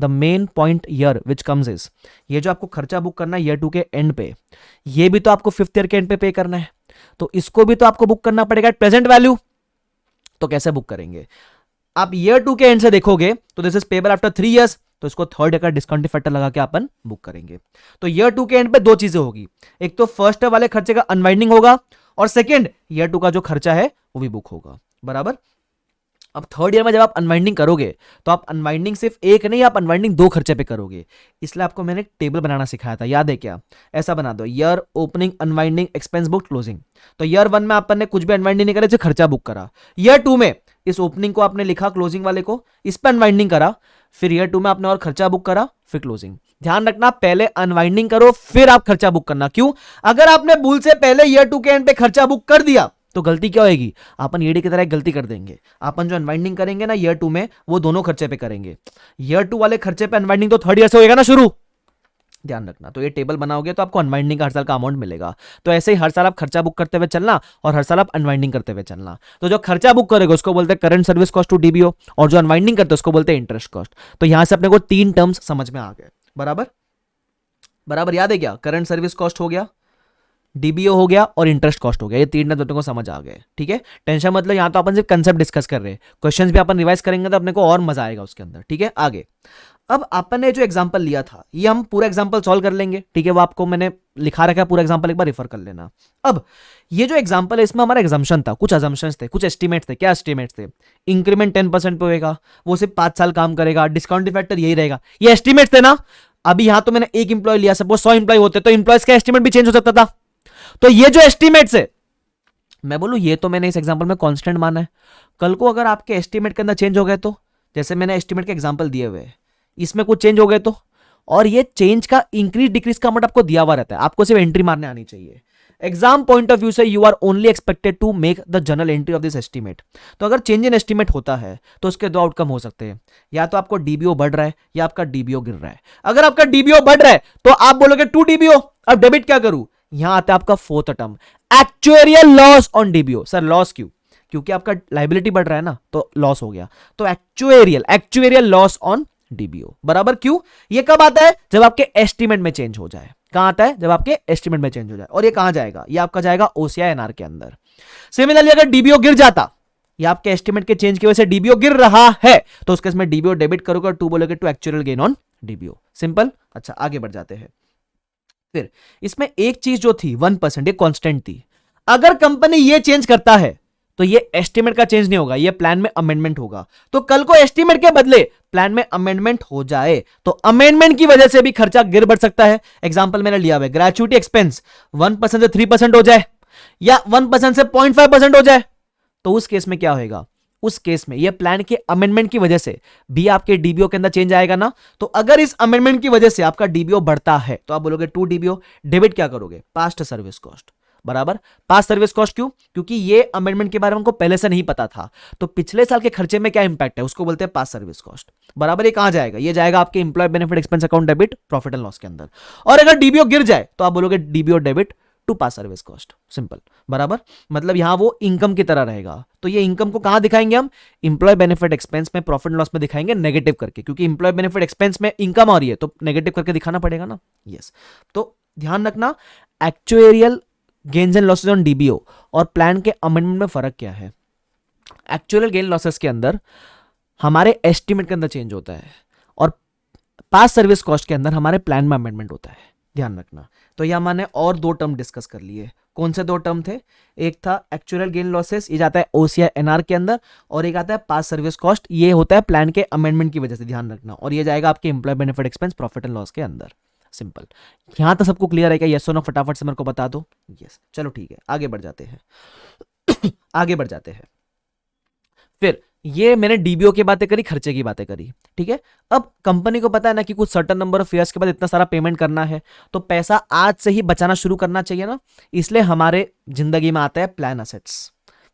the main point year which comes is, ये जो आपको खर्चा बुक करना है ईयर 2 के एंड पे, ये भी तो आपको 5th ईयर के एंड पे करना है, तो इसको भी तो आपको बुक करना पड़ेगा एट प्रेजेंट वैल्यू। तो कैसे बुक करेंगे, आप ईयर 2 के एंड से देखोगे तो this is payable after 3 years, तो इसको थर्ड ईयर का डिस्काउंट फैक्टर लगा के अपन बुक करेंगे। तो ईयर 2 के एंड पे दो चीजें होगी, एक तो फर्स्ट ईयर वाले खर्चे का अनवाइंडिंग होगा, और सेकंड ईयर 2 का जो खर्चा है वो भी बुक होगा बराबर। अब थर्ड ईयर में जब आप अनवाइंडिंग करोगे तो आप अनवाइंडिंग सिर्फ एक नहीं, आप अनवाइंडिंग 2 खर्चे पे करोगे। इसलिए आपको मैंने टेबल बनाना सिखाया था, याद है क्या, ऐसा बना दो, year opening unwinding expense book closing. तो ईयर 1 में अपन ने कुछ भी अनवाइंडिंग नहीं करा, सिर्फ खर्चा बुक करा। ईयर 2 में इस ओपनिंग को आपने लिखा, क्लोजिंग वाले को इस पर अनवाइंडिंग करा, फिर ईयर 2 में आपने और खर्चा बुक करा, फिर क्लोजिंग। ध्यान रखना पहले अनवाइंडिंग करो फिर आप खर्चा बुक करना। क्यों, अगर आपने भूल से पहले ईयर 2 के एंड पे खर्चा बुक कर दिया तो गलती क्या होगी, अपन ईडी की तरह एक गलती कर देंगे। अपन जो अनवाइंडिंग करेंगे ना ईयर 2 में, वो दोनों खर्चे पे करेंगे। ईयर 2 वाले खर्चे पे अनवाइंडिंग तो थर्ड ईयर से होएगा ना शुरू, ध्यान रखना। तो ये टेबल बनाओगे तो आपको अनवाइंडिंग का हर साल का अमाउंट मिलेगा। तो ऐसे ही हर साल आप खर्चा बुक करते हुए चलना और हर साल आप अनवाइंडिंग करते हुए चलना। तो जो खर्चा बुक करेगा उसको बोलते हैं current service cost to DBO, और जो अनवाइंडिंग करते हैं उसको बोलते हैं इंटरेस्ट कॉस्ट। तो यहां से अपने को 3 टर्म्स समझ में आ गए बराबर। बराबर याद है क्या, करंट सर्विस कॉस्ट हो गया, डीबीओ हो गया और इंटरेस्ट कॉस्ट हो गया, ये तीन दोनों को समझ आ गए, ठीक है। टेंशन मतलब यहां तो अपन सिर्फ कंसेप्ट डिस्कस कर रहे हैं, क्वेश्चंस भी अपन रिवाइज करेंगे तो अपने को और मजा आएगा उसके अंदर, ठीक है। आगे अब अपन ने जो एग्जांपल लिया था ये हम पूरा एग्जांपल सॉल्व कर लेंगे, ठीक है। वो आपको मैंने लिखा रखा है पूरा एग्जांपल, एक बार रेफर कर लेना। अब ये जो एग्जांपल है इसमें हमारा एग्जाम्पशन था, कुछ अजम्पशंस थे, कुछ एस्टिमेट्स थे। क्या एस्टिमेट्स थे? इंक्रीमेंट 10% पे होगा, वो सिर्फ 5 साल काम करेगा, डिस्काउंटिंग फैक्टर यही रहेगा, ये एस्टिमेट्स थे ना। अभी यहां तो मैंने एक इंप्लॉय लिया, सपोज 100 इंप्लॉय होते तो इंप्लॉयज का एस्टिमेट भी चेंज हो सकता था। तो ये जो एस्टिमेट्स है, मैं बोलूं ये तो मैंने इस एग्जांपल में कांस्टेंट माना है। कल को अगर आपके एस्टिमेट के अंदर चेंज हो गए तो, जैसे मैंने एस्टिमेट के एग्जांपल दिए हुए हैं, इसमें कुछ चेंज हो गए तो, और ये चेंज का इंक्रीज डिक्रीज का अमाउंट आपको दिया हुआ रहता है, आपको सिर्फ एंट्री मारने आनी चाहिए। एग्जाम पॉइंट ऑफ व्यू से you are only expected to make the general entry of this estimate. तो अगर चेंज इन एस्टिमेट होता है तो उसके दो आउटकम हो सकते हैं, या तो आपको डीबीओ बढ़ रहा है या आपका डीबीओ गिर रहा है। अगर आपका डीबीओ बढ़ रहा है तो आप बोलोगे 2 डीबीओ, अब डेबिट क्या करूं? यहां आता है आपका fourth term, actuarial loss on DBO. Sir loss क्यों? क्योंकि आपका लाइबिलिटी बढ़ रहा है ना, तो लॉस हो गया। तो एक्चुएरियल लॉस ऑन डीबीओ बराबर क्यों? ये कब आता है? जब आपके एस्टिमेट में चेंज हो जाए। कहां आता है? जब आपके एस्टिमेट में चेंज हो जाए। और ये कहां जाएगा? ये आपका जाएगा ओसीआई एनआर के अंदर। सिमिलरली अगर डीबीओ गिर जाता, ये आपके एस्टिमेट के चेंज की वजह से डीबीओ गिर रहा है, तो उसके इसमें डीबीओ डेबिट करोगे और 2 बोलोगे to actual gain on DBO. Simple. अच्छा आगे बढ़ जाते हैं। फिर इसमें एक चीज जो थी 1%, ये कांस्टेंट थी। अगर कंपनी ये चेंज करता है तो ये एस्टिमेट का चेंज नहीं होगा, ये प्लान में अमेंडमेंट होगा। तो कल को एस्टिमेट के बदले प्लान में अमेंडमेंट हो जाए तो अमेंडमेंट की वजह से भी खर्चा गिर बढ़ सकता है। एग्जांपल मैंने लिया हुआ है, ग्रेचुइटी एक्सपेंस 1% से 3% हो जाए या 1% से 0.5% हो जाए, तो उस केस में क्या होगा? उस केस में ये प्लान के अमेंडमेंट की वजह से भी आपके डीबीओ के अंदर चेंज आएगा ना। तो अगर इस अमेंडमेंट की वजह से आपका डीबीओ बढ़ता है तो आप बोलोगे 2 डीबीओ, डेबिट क्या करोगे? पास्ट सर्विस कॉस्ट बराबर। पास्ट सर्विस कॉस्ट क्यों? क्योंकि ये अमेंडमेंट के बारे में हमको पहले से नहीं पता था, तो पिछले साल के खर्चे में क्या इंपैक्ट है उसको बोलते हैं पास्ट सर्विस कॉस्ट बराबर। ये कहां जाएगा? ये जाएगा आपके employee benefit expense account debit profit and loss के अंदर। और अगर डीबीओ गिर जाए तो आप बोलोगे DBO debit to past service cost. Simple बराबर। मतलब यहां वो इनकम की तरह रहेगा। तो ये इनकम को कहां दिखाएंगे हम? इंप्लॉय बेनिफिट एक्सपेंस में, प्रॉफिट एंड लॉस में दिखाएंगे नेगेटिव करके, क्योंकि इंप्लॉय बेनिफिट एक्सपेंस में इनकम आ रही है तो नेगेटिव करके दिखाना पड़ेगा ना। यस। तो ध्यान रखना, एक्चुएरियल gains and losses on DBO और प्लान के अमेंडमेंट में फर्क क्या है? एक्चुअल गेन लॉसेस के अंदर हमारे एस्टिमेट के अंदर चेंज होता है और पास सर्विस कॉस्ट के अंदर हमारे प्लान में अमेंडमेंट होता है। ध्यान रखना। तो यहां मैंने और 2 टर्म डिस्कस कर लिए। कौन से 2 टर्म थे? एक था एक्चुअल गेन लॉसेस, ये जाता है ओसीआई एनआर के अंदर, और एक आता है पास सर्विस कॉस्ट, ये होता है प्लान के अमेंडमेंट की वजह से। ध्यान रखना। और ये जाएगा आपके employee benefit expense profit and loss के अंदर। सिंपल। यहां तो सबको क्लियर है क्या? यस और नो फटाफट से मेरे को बता दो। यस। चलो ठीक है, आगे बढ़ जाते हैं। आगे बढ़ जाते हैं। फिर ये मैंने डीबीओ की बातें करी, खर्चे की बातें करी, ठीक है। अब कंपनी को पता है ना कि कुछ सर्टेन नंबर ऑफ ईयर्स के बाद इतना सारा पेमेंट करना है, तो पैसा आज से ही बचाना शुरू करना चाहिए ना। इसलिए हमारे जिंदगी में आता है प्लान असेट्स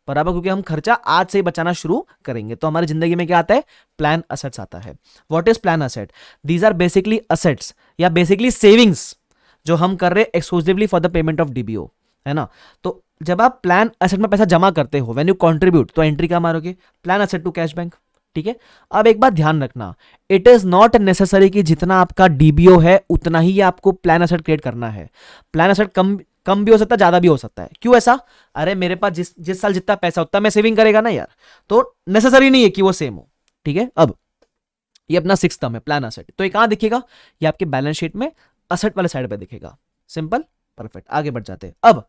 बराबर, क्योंकि हम खर्चा आज से ही बचाना शुरू करेंगे तो हमारी जिंदगी में क्या आता है? प्लान असेट्स आता है। What is plan asset? These are basically assets या बेसिकली सेविंग्स जो हम कर रहे हैं exclusively for the payment of DBO, है ना। तो जब आप प्लान असेट में पैसा जमा करते हो, व्हेन यू कंट्रीब्यूट, तो एंट्री क्या मारोगे? Plan asset to cash bank, ठीक है। अब एक बात ध्यान रखना, इट इज नॉट नेसेसरी कि जितना आपका डीबीओ है उतना ही आपको प्लान असेट क्रिएट करना है। प्लान असेट कम भी हो सकता है, ज्यादा भी हो सकता है। क्यों ऐसा? अरे मेरे पास जिस साल जितना पैसा उतना मैं सेविंग करेगा ना यार, तो नेसेसरी नहीं है कि वो सेम हो, ठीक है। अब ये अपना 6th टर्म है प्लान असेट, तो ये कहां दिखेगा? ये आपके बैलेंस शीट में असेट वाले साइड पे दिखेगा। Simple, perfect. आगे बढ़ जाते हैं। अब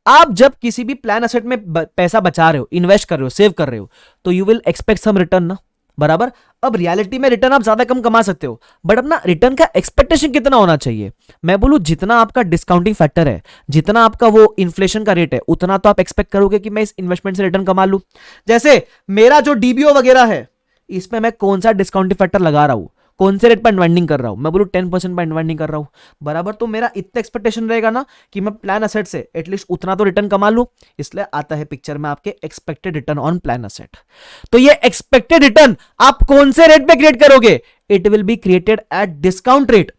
आप जब किसी भी प्लान असेट में पैसा बचा रहे हो, इन्वेस्ट कर रहे हो, सेव कर रहे हो, तो you will expect some return ना बराबर। अब रियलिटी में रिटर्न आप ज्यादा कम कमा सकते हो, बट अपना रिटर्न का एक्सपेक्टेशन कितना होना चाहिए? मैं बोलूं जितना आपका डिस्काउंटिंग फैक्टर है, जितना आपका वो इन्फ्लेशन का रेट है, उतना तो आप एक्सपेक्ट करोगे कि मैं इस इन्वेस्टमेंट से रिटर्न कमा लूं। जैसे मेरा जो डीबीओ वगैरह है, इसमें मैं कौन सा डिस्काउंटिंग फैक्टर लगा रहा हूं, कौन से रेट पर इन्वेस्टिंग कर रहा हूं? मैं बोलूं 10% पर इन्वेस्टिंग कर रहा हूं बराबर। तो मेरा इतना एक्सपेक्टेशन रहेगा ना कि मैं प्लान असेट से एटलीस्ट उतना तो रिटर्न कमा लूं। इसलिए आता है पिक्चर में आपके expected return on plan asset. तो ये एक्सपेक्टेड रिटर्न आप कौन से रेट पे क्रिएट करोगे? It will be created at discount rate.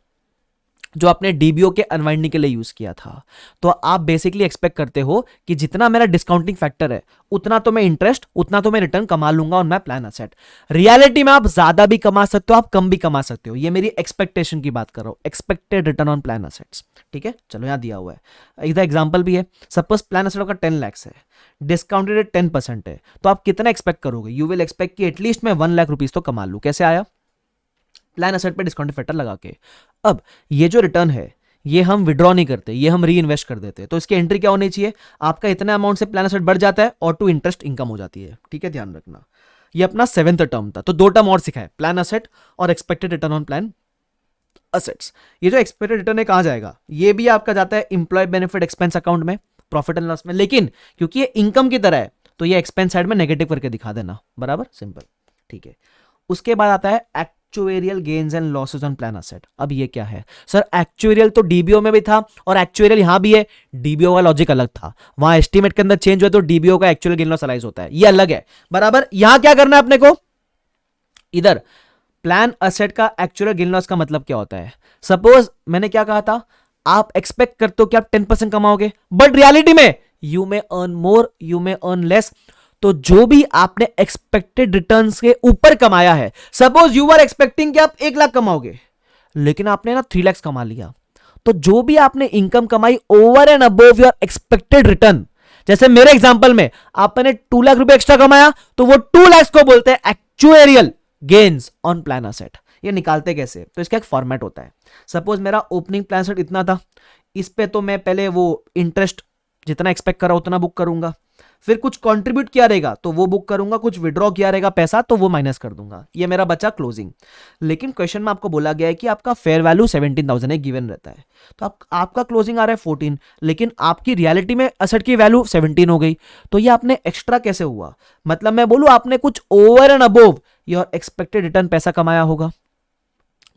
जो आपने डीबीओ के अनवाइंडिंग के लिए यूज किया था। तो आप बेसिकली एक्सपेक्ट करते हो कि जितना मेरा डिस्काउंटिंग फैक्टर है उतना तो मैं इंटरेस्ट, उतना तो मैं रिटर्न कमा लूंगा on my plan asset. Reality में आप ज्यादा भी कमा सकते हो, आप कम भी कमा सकते हो। ये मेरी एक्सपेक्टेशन की बात कर रहा हूं, expected return on plan assets. ठीक है, चलो यहां दिया हुआ है, इधर एग्जाम्पल भी है। सपोज प्लान असेट का 10 लाख है, डिस्काउंटेड रेट 10% है, तो आप कितना एक्सपेक्ट करोगे? यू विल एक्सपेक्ट कि एटलीस्ट मैं 1 लाख रुपीज तो कमा लूं। कैसे आया? प्लान असेट पे डिस्काउंट फैक्टर लगा के। अब ये जो रिटर्न है ये हम विड्रॉ नहीं करते, ये हम री इन्वेस्ट कर देते हैं। तो इसकी एंट्री क्या होनी चाहिए? आपका इतना अमाउंट से प्लान असेट बढ़ जाता है और टू इंटरेस्ट इनकम हो जाती है। ठीक है, ध्यान रखना। ये अपना 7th टर्म था, तो 2 टर्म और सिखाए, प्लान असेट और expected return on plan assets. ये जो एक्सपेक्टेड रिटर्न है कहां जाएगा? ये भी आपका जाता है एम्प्लॉय बेनिफिट एक्सपेंस अकाउंट में, प्रॉफिट एंड लॉस में। लेकिन क्योंकि ये इनकम की तरह है तो ये एक्सपेंस साइड में नेगेटिव करके दिखा देना, बराबर, सिंपल। ठीक है, उसके बाद आता है एक्चुएरियल gains and losses on plan asset. अब ये क्या है सर? एक्चुएरियल तो डीबीओ में भी था और एक्चुएरियल यहां भी है। डीबीओ का लॉजिक अलग था, वहां एस्टीमेट के अंदर चेंज हुआ तो डीबीओ का एक्चुअल गेन लॉस अलाइज होता है, ये अलग है, बराबर। यहां क्या करना है अपने को? इधर प्लान असेट का एक्चुअल गेन लॉस का मतलब क्या होता है? सपोज मैंने क्या कहा था, आप एक्सपेक्ट करते हो कि आप 10% कमाओगे, बट रियलिटी में you may earn more, you may earn less. तो जो भी आपने एक्सपेक्टेड रिटर्न्स के ऊपर कमाया है, सपोज यू आर एक्सपेक्टिंग कि आप 1 लाख कमाओगे, लेकिन आपने ना 3 लाख कमा लिया, तो जो भी आपने इनकम कमाई over and above your expected return, जैसे मेरे एग्जांपल में आपने 2 लाख रुपए एक्स्ट्रा कमाया, तो वो 2 लाख को बोलते हैं एक्चुएरियल गेन्स ऑन प्लान असेट। ये निकालते कैसे? तो इसका एक फॉर्मेट होता है। सपोज मेरा ओपनिंग प्लान असेट इतना था, इस पे तो मैं पहले वो इंटरेस्ट जितना एक्सपेक्ट करा उतना बुक करूंगा, फिर कुछ कंट्रीब्यूट किया रहेगा तो वो बुक करूंगा, कुछ विड्रॉ किया रहेगा पैसा तो वो माइनस कर दूंगा। ये मेरा बचा क्लोजिंग। लेकिन क्वेश्चन में आपको बोला गया है कि आपका फेयर वैल्यू 17,000 है, गिवन रहता है, तो आपका क्लोजिंग आ रहा है 14, लेकिन आपकी रियलिटी में असेट की वैल्यू 17 हो गई। तो ये आपने एक्स्ट्रा कैसे हुआ? मतलब मैं बोलूं आपने कुछ over and above your expected return पैसा कमाया होगा,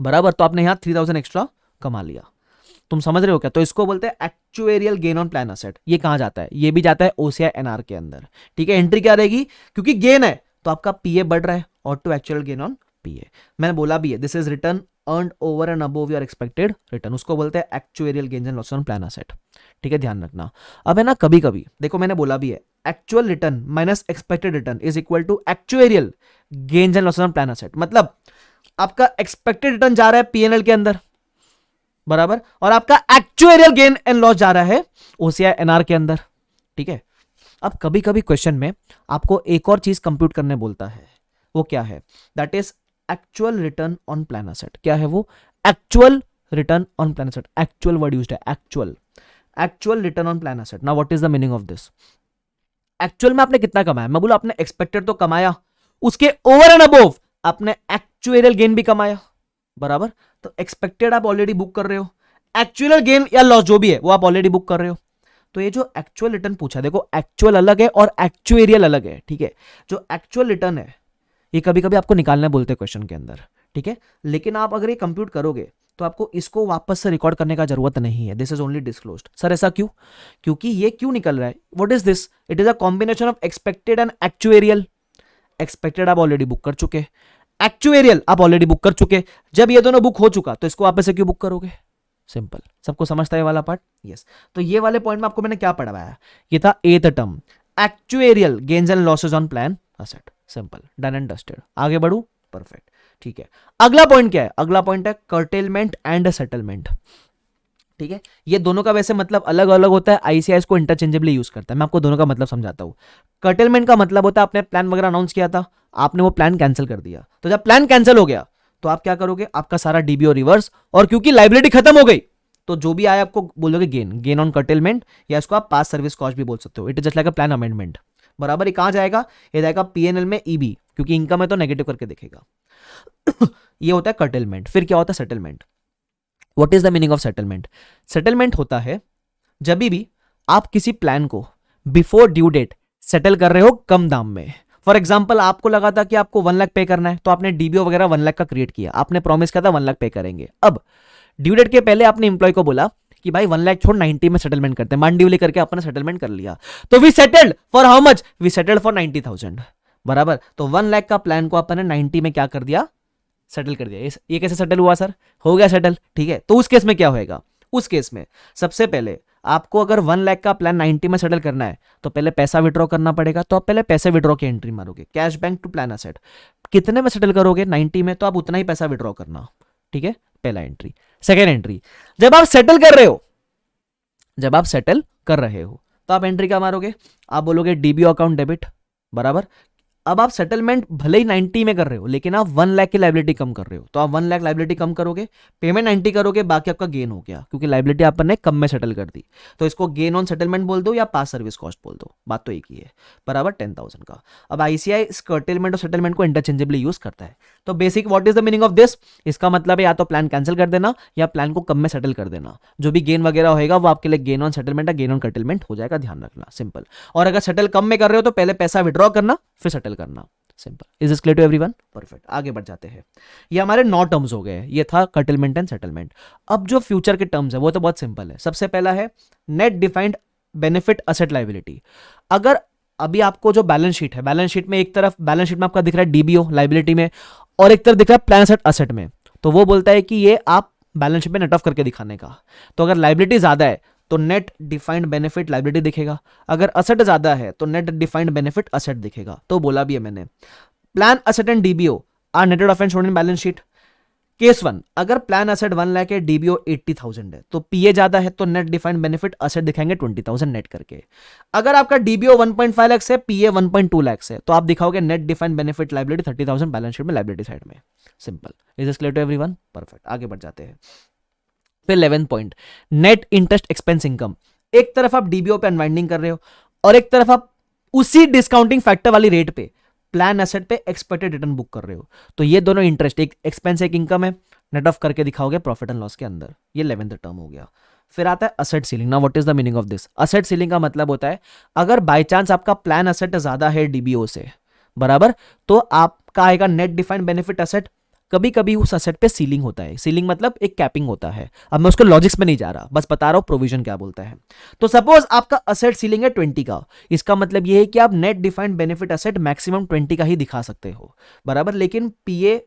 बराबर। तो आपने यहां 3,000 एक्स्ट्रा कमा लिया। तुम समझ रहे हो क्या? तो इसको बोलते हैं एक्चुएरियल गेन ऑन प्लान असेट। ये कहां जाता है? ये भी जाता है ओसीआई एनआर के अंदर। ठीक है, एंट्री क्या रहेगी? क्योंकि गेन है तो आपका पीए बढ़ रहा है, और टू एक्चुअल गेन ऑन पीए। मैंने बोला भी है, this is return earned over and above your expected return, उसको बोलते हैं एक्चुएरियल gains and losses on plan asset. ठीक है, ध्यान रखना। अब है ना, कभी कभी देखो मैंने बोला भी है, actual return minus expected return is equal to actuarial gains and losses on plan asset. मतलब आपका एक्सपेक्टेड रिटर्न जा रहा है पीएनएल के अंदर, बराबर, और आपका एक्चुएरियल गेन एंड लॉस जा रहा है ओसीआई एनआर के अंदर। ठीक है, अब कभी कभी क्वेश्चन में आपको एक और चीज कंप्यूट करने बोलता है, वो क्या है? That is actual return on plan asset. क्या है वो? Actual return on plan asset. Actual word used है, actual return on plan asset. Now what is the meaning of this? Actual में आपने कितना कमाया? मैं बोला आपने एक्सपेक्टेड तो कमाया, उसके ओवर एंड अबोव आपने एक्चुएरियल गेन भी कमाया, बराबर। तो एक्सपेक्टेड आप ऑलरेडी बुक कर रहे हो, एक्चुअल गेन या लॉस जो भी है वो आप ऑलरेडी बुक कर रहे हो। तो ये जो एक्चुअल रिटर्न पूछा, देखो एक्चुअल अलग है और एक्चुएरियल अलग है। ठीक है, जो एक्चुअल रिटर्न है ये कभी कभी आपको निकालना बोलते हैं क्वेश्चन के अंदर। ठीक है, लेकिन आप अगर ये कंप्यूट करोगे तो आपको इसको वापस से रिकॉर्ड करने का जरूरत नहीं है। This is only disclosed. Sir ऐसा क्यों? क्योंकि ये क्यों निकल रहा है? What is this? It is a combination of expected and एक्चुएरियल। Expected आप ऑलरेडी बुक कर चुके, एक्चुएरियल आप ऑलरेडी बुक कर चुके। जब ये दोनों बुक हो चुका तो इसको वापस से क्यों बुक करोगे? सिंपल। सबको समझता है ये वाला पार्ट? यस। तो ये वाले पॉइंट में आपको मैंने क्या पढ़ाया? ये था 8th term, एक्चुएरियल gains and losses on plan asset. Simple, done and dusted. आगे बढ़ू? परफेक्ट। ठीक है, अगला पॉइंट क्या है? अगला पॉइंट है कर्टेलमेंट एंड सेटलमेंट। ठीक है, ये दोनों का वैसे मतलब अलग अलग होता है, आईसीआई इसको इंटरचेंजेबली यूज करता है। मैं आपको दोनों का मतलब समझाता हूं। कर्टेलमेंट का मतलब होता है आपने प्लान वगैरह अनाउंस किया था, आपने वो प्लान कैंसिल कर दिया, तो जब प्लान कैंसिल हो गया तो आप क्या करोगे? आपका सारा डीबीओ रिवर्स, और क्योंकि लाइबिलिटी खत्म हो गई तो जो भी आया आपको बोलोगे गेन ऑन कर्टेलमेंट, या इसको आप पास सर्विस कॉस्ट भी बोल सकते हो। It is just like a plan amendment, बराबर। ये कहां जाएगा? ये जाएगा पीएनएल में ईबी, क्योंकि इनकम है तो नेगेटिव करके देखेगा। ये होता है कर्टेलमेंट। फिर क्या होता है? Settlement. What is the meaning of settlement? Settlement होता है जब भी आप किसी प्लान को बिफोर ड्यू डेट सेटल कर रहे हो कम दाम में। फॉर एग्जाम्पल, आपको लगा था कि आपको 1 लाख पे करना है, तो आपने डीबीओ वगैरह 1 लाख का क्रिएट किया, आपने प्रॉमिस किया था 1 लाख पे करेंगे। अब ड्यू डेट के पहले आपने इंप्लॉय को बोला कि भाई 1 लाख छोड़ 90 में सेटलमेंट करते हैं, मान ड्यू लेकर के आपने सेटलमेंट कर लिया। तो we settled for how much? We settled for 90,000, बराबर। तो 1 लाख का प्लान को आपने 90 में क्या कर दिया? सेटल कर दिया। ये कैसे सेटल हुआ सर? हो गया सेटल, ठीक है। तो उस केस में क्या होएगा? उस केस में सबसे पहले आपको अगर 1 लाख का प्लान 90 में सेटल करना है तो पहले पैसा विड्रॉ करना पड़ेगा। तो आप पहले पैसे विड्रॉ की एंट्री मारोगे, cash bank to plan asset. कितने में सेटल करोगे? 90 में, तो आप उतना ही पैसा विड्रॉ करना, ठीक है। पहला एंट्री। सेकेंड एंट्री, जब आप सेटल कर रहे हो, जब आप सेटल कर रहे हो तो आप एंट्री क्या मारोगे? आप बोलोगे डीबीओ अकाउंट डेबिट, बराबर। अब आप सेटलमेंट भले ही 90 में कर रहे हो लेकिन आप 1 लाख की लाइबिलिटी कम कर रहे हो, तो आप 1 लाख लाइबिलिटी कम करोगे, पेमेंट 90 करोगे, बाकी आपका गेन हो गया क्योंकि लाइबिलिटी आपने कम में सेटल कर दी। तो इसको गेन ऑन सेटलमेंट बोल दो या पास सर्विस कॉस्ट बोल दो, बात तो एक ही है, बराबर 10,000 का। अब आईसीआई कर्टेलमेंट और सेटलमेंट को इंटरचेंजेबली यूज करता है। तो basic what is the meaning of this? इसका मतलब है या तो प्लान कैंसिल कर देना या प्लान को कम में सेटल कर देना। जो भी गेन वगैरह होगा वो आपके लिए गेन ऑन सेटलमेंट या गेन ऑन कर्टेलमेंट हो जाएगा, ध्यान रखना, सिंपल। और अगर सेटल कम में कर रहे हो तो पहले पैसा विड्रॉ करना फिर सेटल करना, simple. Is this clear to everyone? Perfect. आगे बढ़ जाते हैं। ये हमारे 9 टर्म्स हो गए, ये था कर्टेलमेंट एंड सेटलमेंट। अब जो फ्यूचर के टर्म्स है वो तो बहुत सिंपल है। सबसे पहला है net defined benefit asset liability. अगर अभी आपको जो बैलेंस शीट है, बैलेंस शीट में एक तरफ बैलेंस शीट में आपका दिख रहा है डीबीओ लायबिलिटी में और एक तरफ दिख रहा है प्लान असेट असेट में, तो वो बोलता है कि ये आप बैलेंस शीट में नेट ऑफ करके दिखाने का। तो अगर लायबिलिटी ज्यादा है तो नेट डिफाइंड बेनिफिट लायबिलिटी दिखेगा, अगर असेट ज्यादा है तो नेट डिफाइंड बेनिफिट असेट दिखेगा। तो बोला भी है मैंने, plan asset and DBO are netted off and shown in balance sheet. Case 1, अगर प्लान असेट 1 लाख है, डीबीओ 80,000 है, तो पीए ज्यादा है तो नेट डिफाइंड बेनिफिट असेट दिखाएंगे 20,000 नेट करके। अगर आपका डीबीओ 1.5 लाख है, पीए 1.2 लाख है, तो आप दिखाओगे net defined benefit liability 30,000 balance sheet में लायबिलिटी साइड में, simple. Is this clear to everyone? Perfect. आगे बढ़ जाते हैं। फिर 11 point, net interest expense income. एक तरफ आप डीबीओ पे अनवाइंडिंग कर रहे हो और एक तरफ आप उसी डिस्काउंटिंग फैक्टर वाली रेट पे प्लान एसेट पे एक्सपेक्टेड रिटर्न बुक कर रहे हो, तो ये दोनों इंटरेस्ट, एक एक्सपेंस एक इनकम है, नेट ऑफ करके दिखाओगे प्रॉफिट एंड लॉस के अंदर। ये 11th टर्म हो गया। फिर आता है asset ceiling. Now what is the meaning of this? Asset ceiling का मतलब होता है अगर बाय चांस आपका प्लान असेट ज्यादा है डीबीओ से, बराबर, तो आपका आएगा नेट डिफाइंड बेनिफिट असेट। कभी कभी उस असेट पे सीलिंग होता है, सीलिंग मतलब एक कैपिंग होता है। अब मैं उसके लॉजिक्स में नहीं जा रहा, बस बता रहा हूं प्रोविजन क्या बोलता है। तो सपोज आपका असेट सीलिंग है 20 का, इसका मतलब यह है कि आप net defined benefit asset maximum 20 का ही दिखा सकते हो, बराबर। लेकिन पीए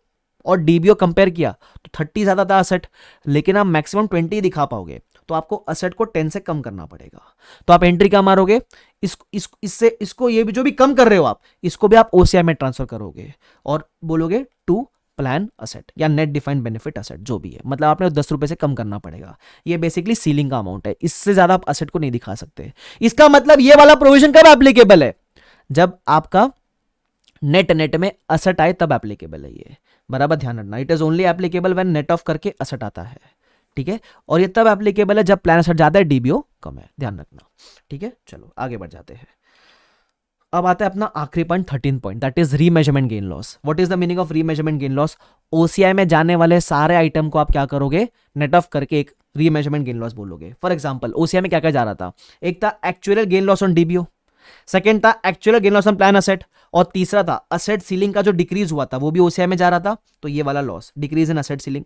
और डीबीओ कंपेयर किया तो 30 ज्यादा था असेट, लेकिन आप मैक्सिमम 20 दिखा पाओगे, तो आपको असेट को 10 से कम करना पड़ेगा। तो आप एंट्री क्या मारोगे? इससे इसको ये भी जो भी कम कर रहे हो आप, इसको भी आप ओसीआई में ट्रांसफर करोगे और बोलोगे टू प्लान असेट या नेट डिफाइंड बेनिफिट असेट, जो भी है, मतलब आपने 10 रुपए से कम करना पड़ेगा। ये बेसिकली सीलिंग का अमाउंट है, इससे ज्यादा आप असेट को नहीं दिखा सकते। इसका मतलब ये वाला प्रोविजन कब एप्लीकेबल है? जब आपका नेट में असेट आए तब एप्लीकेबल है ये, बराबर ध्यान रखना। It is only applicable when net off करके असेट आता है, ठीक है। और ये तब एप्लीकेबल है जब प्लान असेट ज्यादा है, डीबीओ कम है, ध्यान रखना, ठीक है। चलो आगे बढ़ जाते हैं। अब आता है अपना आखिरी point, 13 point, that is remeasurement gain loss. What is the meaning of remeasurement gain loss? OCI में जाने वाले सारे आइटम को आप क्या करोगे? नेट ऑफ करके एक रीमेजरमेंट गेन लॉस बोलोगे। फॉर एग्जांपल ओसीआई में क्या क्या जा रहा था? एक था actual gain loss on DBO, second था actual gain loss on plan asset, और तीसरा था असेट सीलिंग का जो डिक्रीज हुआ था वो भी ओसीआई में जा रहा था, तो ये वाला loss, decrease in asset ceiling,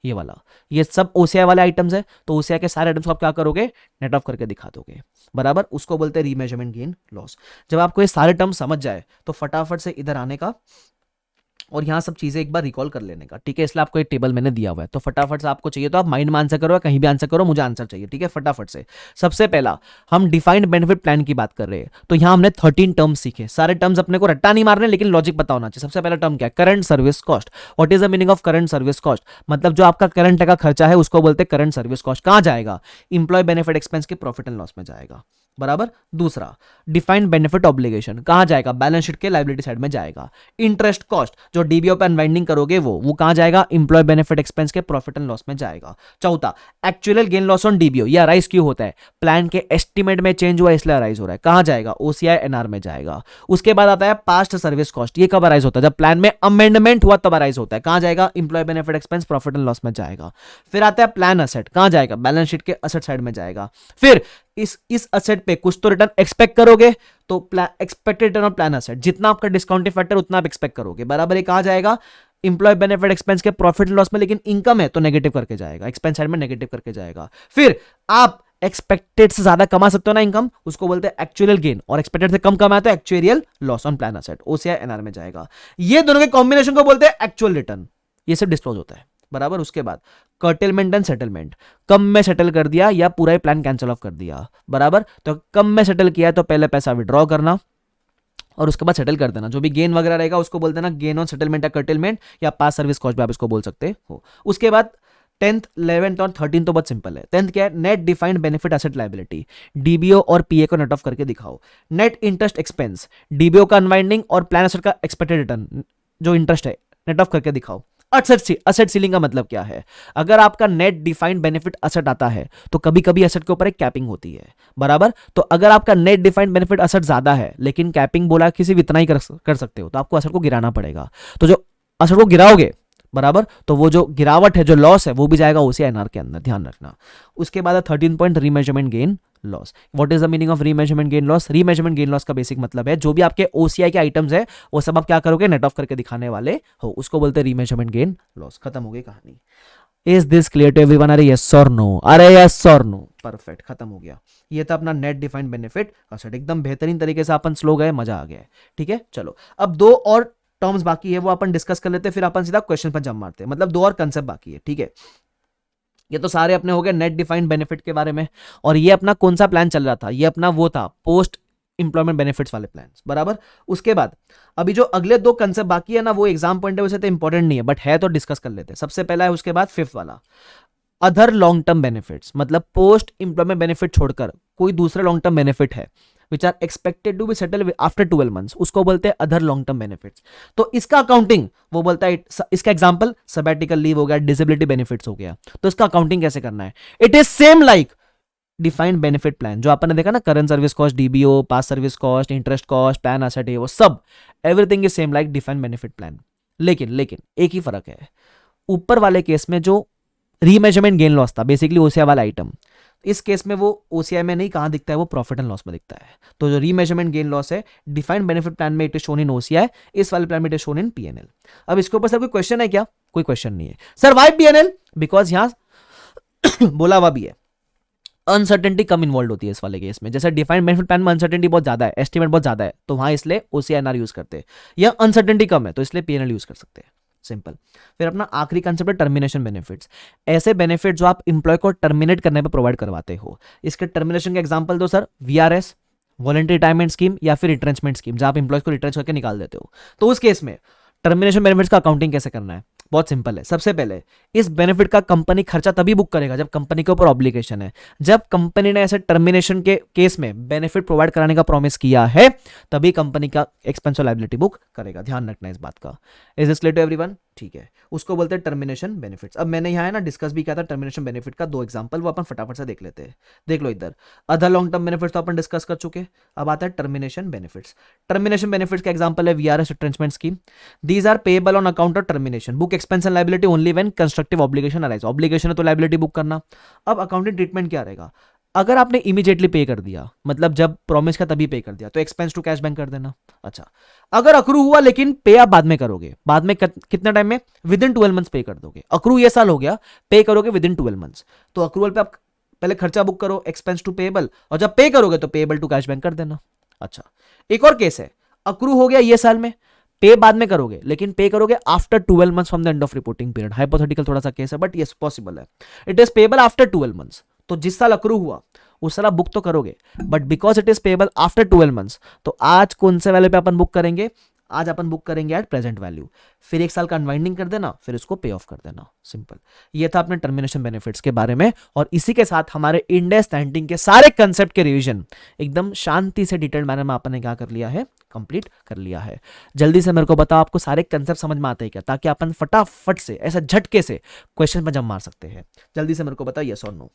ये वाला, ये सब ओसीआई वाले आइटम्स है। तो ओसीआई के सारे आइटम्स को आप क्या करोगे? नेट ऑफ करके दिखा दोगे, बराबर। उसको बोलते हैं रीमेजरमेंट गेन लॉस। जब आपको ये सारे टर्म समझ जाए तो फटाफट से इधर आने का और यहां सब चीजें एक बार रिकॉल कर लेने का, ठीक है। इसलिए आपको एक टेबल मैंने दिया हुआ है, तो फटाफट से आपको चाहिए तो आप माइंड में आंसर करो या कहीं भी आंसर करो, मुझे आंसर चाहिए, ठीक है। फटाफट से सबसे पहला हम डिफाइंड बेनिफिट प्लान की बात कर रहे हैं, तो यहां हमने 13 टर्म्स सीखे। सारे टर्म्स अपने को रट्टा नहीं मारने, लेकिन लॉजिक पता होना चाहिए। सबसे पहला टर्म क्या है? Current service cost. What is the meaning of current service cost? मतलब जो आपका करंट का खर्चा है उसको बोलते हैं करंट सर्विस कॉस्ट। कहां जाएगा? इंप्लॉय बेनिफिट एक्सपेंस के प्रॉफिट एंड लॉस में जाएगा, बराबर। दूसरा डिफाइंड बेनिफिट ऑब्लिगेशन, कहां जाएगा? बैलेंस शीट के लायबिलिटी साइड में जाएगा। इंटरेस्ट कॉस्ट जो डीबीओ पे अनवाइंडिंग करोगे वो कहां जाएगा? इंप्लॉय बेनिफिट एक्सपेंस के प्रॉफिट एंड लॉस में जाएगा। चौथा actual gain loss on DBO, ये अराइज क्यों होता है? प्लान के एस्टिमेट में चेंज हुआ इसलिए अराइज हो रहा है, कहां जाएगा? ओसीआई एनआर में जाएगा। उसके बाद आता है पास्ट सर्विस कॉस्ट, ये कब अराइज होता है? जब प्लान में अमेंडमेंट हुआ तब अराइज होता है, कहां जाएगा? Employee benefit expense profit and loss में जाएगा। फिर आता है प्लान असेट, कहां जाएगा? बैलेंस शीट के असेट साइड में जाएगा। फिर इस असेट पे कुछ तो रिटर्न एक्सपेक्ट करोगे, तो expected return on plan asset, जितना आपका डिस्काउंटिंग फैक्टर उतना आप एक्सपेक्ट करोगे, बराबर। ये कहां जाएगा? इंप्लॉय बेनिफिट एक्सपेंस के प्रॉफिट लॉस में, लेकिन इनकम है तो नेगेटिव करके जाएगा, एक्सपेंस साइड में नेगेटिव करके जाएगा। फिर आप एक्सपेक्टेड से ज्यादा कमा सकते हो ना इनकम, उसको बोलते हैं एक्चुअल गेन, और एक्सपेक्टेड से कम कमाया तो actuarial loss on plan asset, OCI NR में जाएगा। ये दोनों के कॉम्बिनेशन को बोलते हैं एक्चुअल रिटर्न, ये सब डिस्क्लोज होता है, बराबर। उसके बाद कर्टेलमेंट एंड सेटलमेंट, कम में सेटल कर दिया या पूरा ही प्लान कैंसिल ऑफ कर दिया, बराबर। तो कम में सेटल किया तो पहले पैसा विड्रॉ करना और उसके बाद सेटल कर देना। जो भी गेन वगैरह रहेगा उसको बोलते हैं ना गेन ऑन सेटलमेंट या कर्टेलमेंट या पास सर्विस कॉस्ट भी आप इसको बोल सकते हो। उसके बाद 10th 11th और 13th तो बहुत सिंपल है। 10th क्या है, net defined benefit asset liability, DBO और पीए को नेट ऑफ करके दिखाओ। नेट इंटरेस्ट एक्सपेंस, डीबीओ का अनवाइंडिंग और प्लान एसेट का एक्सपेक्टेड रिटर्न जो इंटरेस्ट है नेट ऑफ करके दिखाओ। असेट सीलिंग का मतलब क्या है, अगर आपका नेट डिफाइंड बेनिफिट असेट आता है तो कभी कभी असेट के ऊपर एक कैपिंग होती है, बराबर। तो अगर आपका नेट डिफाइंड बेनिफिट असेट ज्यादा है लेकिन कैपिंग बोला कि सिर्फ इतना ही कर सकते हो तो आपको असेट को गिराना पड़ेगा। तो जो असेट को गिराओगे, बराबर, तो वो जो गिरावट है जो लॉस है वो भी जाएगा ओसीआईएनआर के अंदर, ध्यान रखना। उसके बाद 13 point remeasurement gain loss. What is the meaning of remeasurement gain loss? Remeasurement gain loss का बेसिक मतलब है जो भी आपके ओसीआई के आइटम्स है वो सब आप क्या करोगे, नेट ऑफ करके दिखाने वाले हो, उसको बोलते हैं रीमेजरमेंट गेन लॉस। खत्म हो गई कहानी। Is this clear to everyone? अरे यस और नो, अरे यस और नो, परफेक्ट, खत्म हो गया। ये था अपना नेट डिफाइंड बेनिफिट असेट, एकदम बेहतरीन तरीके से अपन स्लो गए, मजा आ गया है। ठीक है, चलो अब दो और टर्म्स बाकी है वो अपन डिस्कस कर लेते हैं, फिर अपन सीधा क्वेश्चन पर जंप मारते हैं। मतलब दो और कंसेप्ट बाकी है, ठीक है। ये तो सारे अपने हो गए नेट डिफाइंड बेनिफिट के बारे में। और ये अपना कौन सा प्लान चल रहा था, ये अपना वो था पोस्ट इंप्लॉयमेंट बेनिफिट्स वाले प्लान, बराबर। उसके बाद अभी जो अगले दो कंसेप्ट बाकी है ना वो एग्जाम पॉइंट वैसे तो इंपॉर्टेंट नहीं है बट है तो डिस्कस कर लेते हैं। सबसे पहला है, उसके बाद फिफ्थ वाला, अदर लॉन्ग टर्म बेनिफिट्स। मतलब पोस्ट इंप्लॉयमेंट बेनिफिट छोड़कर कोई दूसरे लॉन्ग टर्म बेनिफिट है which are expected to be settle after 12 months, उसको बोलते हैं अदर लॉन्ग टर्म बेनिफिट्स। तो इसका अकाउंटिंग वो बोलता है, इसका एग्जांपल सबैटिकल लीव हो गया, डिसेबिलिटी बेनिफिट्स हो गया। तो इसका अकाउंटिंग कैसे करना है, it is same like defined benefit plan जो आपने देखा ना, current service cost, DBO, past service cost, interest cost, plan asset, वो सब everything is same like defined benefit plan. लेकिन लेकिन एक ही फर्क है, ऊपर वाले केस में जो रीमेजरमेंट गेन लॉस था बेसिकली ओसीआई वाला आइटम, इस केस में वो ओसीआई में नहीं, कहां दिखता है, वो प्रॉफिट एंड लॉस में दिखता है। तो जो रीमेजरमेंट गेन लॉस है डिफाइंड बेनिफिट प्लान में it is shown in OCI, इस वाले प्लान में it is shown in PNL. अब इसके ऊपर सर कोई क्वेश्चन है क्या? कोई क्वेश्चन नहीं है सर। Y PNL? बिकॉज यहां बोला हुआ भी है अनसर्टेनिटी कम इन्वॉल्व होती है इस वाले केस में। जैसे डिफाइंड बेनिफिट प्लान में अनसर्टेनिटी बहुत ज्यादा है, एस्टिमेट बहुत ज्यादा है, तो वहां इसलिए ओसीआईएनआर यूज करते हैं। या अनसर्टेनिटी कम है तो इसलिए पीएनएल यूज कर सकते हैं, सिंपल। फिर अपना आखिरी कंसेप्ट है टर्मिनेशन बेनिफिट्स। ऐसे बेनिफिट जो आप इंप्लॉय को टर्मिनेट करने पर प्रोवाइड करवाते हो। इसके टर्मिनेशन के एग्जांपल दो sir, VRS, voluntary retirement scheme, या फिर रिट्रेंचमेंट स्कीम जहां आप इंप्लॉय को रिट्रेंच करके निकाल देते हो। तो उस केस में टर्मिनेशन बेनिफिट्स का अकाउंटिंग कैसे करना है, बहुत सिंपल है। सबसे पहले इस बेनिफिट का कंपनी खर्चा तभी बुक करेगा जब कंपनी के ऊपर ऑब्लिगेशन है। जब कंपनी ने ऐसे टर्मिनेशन के केस में बेनिफिट प्रोवाइड कराने का प्रॉमिस किया है तभी कंपनी का एक्सपेंस और लायबिलिटी बुक करेगा, ध्यान रखना इस बात का। Is this clear to everyone? ठीक है, उसको बोलते हैं टर्मिनेशन बेनिफिट्स। अब मैंने यहाँ है ना डिस्कस भी किया था टर्मिनेशन बेनिफिट का, दो एग्जांपल वो अपन फटाफट से देख लेते हैं। देख लो इधर, अदर लॉन्ग टर्म बेनिफिट्स तो अपन डिस्कस कर चुके। अब आता है टर्मिनेशन बेनिफिट्स। टर्मिनेशन बेनिफिट्स का एग्जांपल है VRS retrenchment scheme. These are payable on account of termination, book expense and liability only when constructive obligation arise. Obligation है तो लायबिलिटी बुक करना। अब अकाउंटिंग ट्रीटमेंट क्या रहेगा, अगर आपने इमीडिएटली पे कर दिया, मतलब जब प्रॉमिस का तभी पे कर दिया, तो एक्सपेंस टू कैश बैंक कर देना। अच्छा, अगर अक्रू हुआ लेकिन पे आप बाद में करोगे, बाद में कितना टाइम में, विद इन 12 मंथ्स पे कर दोगे। अक्रू ये साल हो गया, पे करोगे विद इन 12 मंथ्स, तो अक्रूवल पे आप पहले खर्चा बुक करो, एक्सपेंस टू पेएबल, और जब पे करोगे तो पेएबल टू कैश बैंक कर देना। अच्छा, एक और केस है, अक्रू हो गया ये साल में, पे बाद में करोगे लेकिन पे करोगे after 12 months from the end of reporting period. Hypothetical थोड़ा सा केस है बट यस पॉसिबल है। It is payable after 12 months, तो जिस साल अक्रू हुआ उस साल आप बुक तो करोगे, but because it is payable after 12 months, तो आज कौन से वाले पे अपन बुक करेंगे, आज अपन बुक करेंगे एट प्रेजेंट वैल्यू, फिर एक साल का अनवाइंडिंग कर देना, फिर उसको पे ऑफ कर देना, सिंपल। ये था अपने टर्मिनेशन बेनिफिट्स के बारे में। और इसी के साथ हमारे इंड एस 19 के सारे कंसेप्ट के रिवीजन एकदम शांति से डिटेल्ड मैनर में आपने क्या कर लिया है, कंप्लीट कर लिया है। जल्दी से मेरे को बताओ आपको सारे कंसेप्ट समझ में आते हैं क्या, ताकि अपन फटाफट से ऐसा झटके से क्वेश्चन पर जम मार सकते हैं। जल्दी से मेरे को बताओ यस और नो,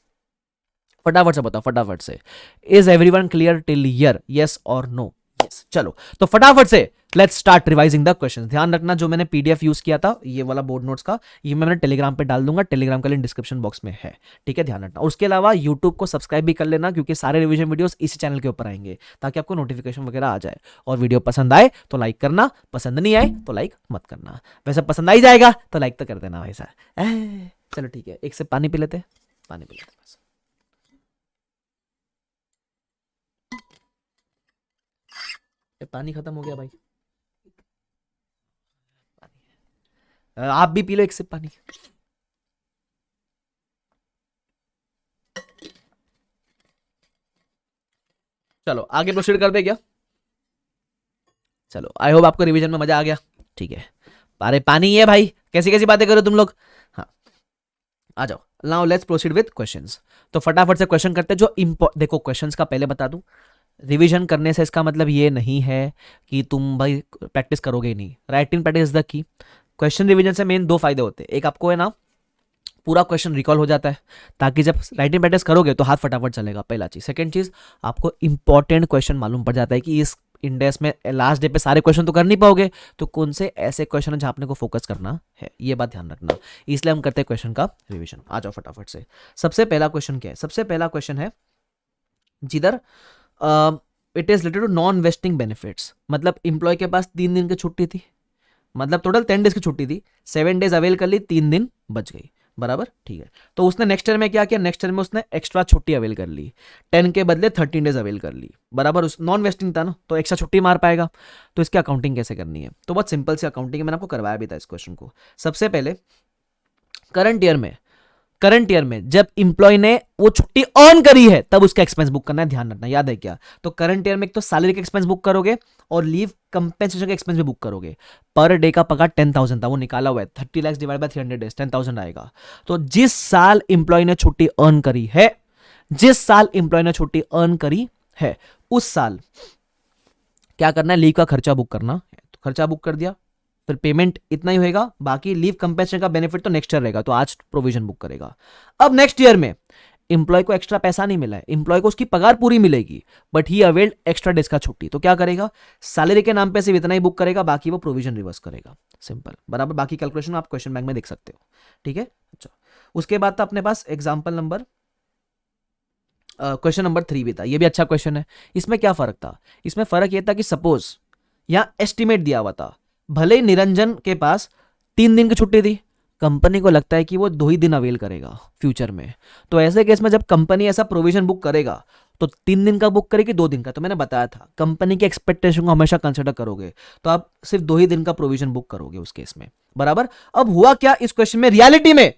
फटाफट से बताओ, फटाफट से। Is everyone clear till here, yes और नो? यस, चलो तो फटाफट से let's start revising the questions. ध्यान रखना जो मैंने पीडीएफ यूज किया था ये वाला बोर्ड नोट्स का, ये मैंने टेलीग्राम पे डाल दूंगा, टेलीग्राम का लिंक डिस्क्रिप्शन बॉक्स में है, ठीक है, ध्यान रखना। और उसके अलावा यूट्यूब को सब्सक्राइब भी कर लेना क्योंकि सारे रिवीजन वीडियोस इसी चैनल के ऊपर आएंगे ताकि आपको नोटिफिकेशन वगैरह आ जाए। और वीडियो पसंद आए तो लाइक करना, पसंद नहीं आए तो लाइक मत करना। वैसे पसंद आ ही जाएगा तो लाइक तो कर देना भाई साहब। चलो ठीक है, एक से पानी पी लेते, पानी पी लेते बस। पानी खत्म हो गया भाई। आप भी पी लो एक सिप पानी। चलो आगे प्रोसीड कर दे क्या? चलो आई होप आपको रिवीजन में मजा आ गया। ठीक है, अरे पानी है भाई, कैसी कैसी बातें करो तुम लोग। हाँ आ जाओ, now let's proceed with questions. तो फटाफट से क्वेश्चन करते हैं जो देखो क्वेश्चंस का पहले बता दूं, रिवीजन करने से इसका मतलब ये नहीं है कि तुम भाई प्रैक्टिस करोगे ही नहीं। Writing practice is the key. Question revision से मेन दो फायदे होते हैं, एक आपको है ना पूरा क्वेश्चन रिकॉल हो जाता है, ताकि जब राइटिंग प्रैक्टिस करोगे तो हाथ फटाफट चलेगा, पहला चीज। सेकंड चीज, आपको इंपॉर्टेंट क्वेश्चन मालूम पड़ जाता है कि इस इंडेक्स में लास्ट डे पे सारे क्वेश्चन तो कर नहीं पाओगे, तो कौन से ऐसे क्वेश्चन है जहां आपने को फोकस करना है, ये बात ध्यान रखना। इसलिए हम करते हैं क्वेश्चन का रिवीजन। आ जाओ फटाफट से। सबसे पहला क्वेश्चन क्या है? सबसे पहला क्वेश्चन है जिधर it is related to non vesting benefits. मतलब इंप्लॉय के पास 3 दिन की छुट्टी थी, मतलब टोटल 10 डेज की छुट्टी थी, 7 डेज अवेल कर ली, 3 दिन बच गई, बराबर। ठीक है, तो उसने नेक्स्ट ईयर में क्या किया? नेक्स्ट ईयर में उसने एक्स्ट्रा छुट्टी अवेल कर ली, 10 के बदले 13 डेज अवेल कर ली, बराबर। उस नॉन वेस्टिंग था ना, तो एक्स्ट्रा छुट्टी मार पाएगा। तो इसकी अकाउंटिंग कैसे करनी है? तो बहुत सिंपल सी अकाउंटिंग है, मैंने आपको करवाया भी था इस क्वेश्चन को। सबसे पहले करंट ईयर में जब इंप्लॉय ने वो छुट्टी अर्न करी है तब उसका एक्सपेंस बुक करना है, ध्यान रखना। याद है क्या? तो करंट ईयर में एक तो सैलरी का एक्सपेंस बुक करोगे और लीव कंपेंसेशन का एक्सपेंस भी बुक करोगे। पर डे का पगार 10,000 था, वो निकाला हुआ है, 30 लाख डिवाइड बाय 300 डेज, 10,000 आएगा। तो जिस साल इंप्लॉय ने छुट्टी अर्न करी है, उस साल क्या करना है? लीव का खर्चा बुक करना है। तो खर्चा बुक कर दिया, फिर पेमेंट इतना ही होएगा, बाकी लीव कंपेंसेशन का बेनिफिट तो नेक्स्ट ईयर रहेगा, तो आज प्रोविजन बुक करेगा। अब नेक्स्ट ईयर में इंप्लॉय को एक्स्ट्रा पैसा नहीं मिला है, इंप्लॉय को उसकी पगार पूरी मिलेगी, but he availed extra days का छुट्टी। तो क्या करेगा? सैलरी के नाम पे सिर्फ इतना ही बुक करेगा, बाकी वो प्रोविजन रिवर्स करेगा। सिंपल, बराबर। बाकी कैलकुलेशन आप क्वेश्चन बैंक में देख सकते हो। ठीक है, अच्छा। उसके बाद था अपने पास एग्जाम्पल नंबर क्वेश्चन नंबर 3 भी था, ये भी अच्छा क्वेश्चन है। इसमें क्या फर्क था? इसमें फर्क यह था कि सपोज यहां एस्टिमेट दिया हुआ था, भले ही निरंजन के पास 3 दिन की छुट्टी थी, कंपनी को लगता है कि वो 2 ही दिन अवेल करेगा फ्यूचर में। तो ऐसे केस में जब कंपनी ऐसा प्रोविजन बुक करेगा तो 3 दिन का बुक करेगी, 2 दिन का। तो मैंने बताया था कंपनी के एक्सपेक्टेशन को हमेशा कंसिडर करोगे, तो आप सिर्फ 2 ही दिन का प्रोविजन बुक करोगे उस केस में, बराबर। अब हुआ क्या इस क्वेश्चन में? रियलिटी में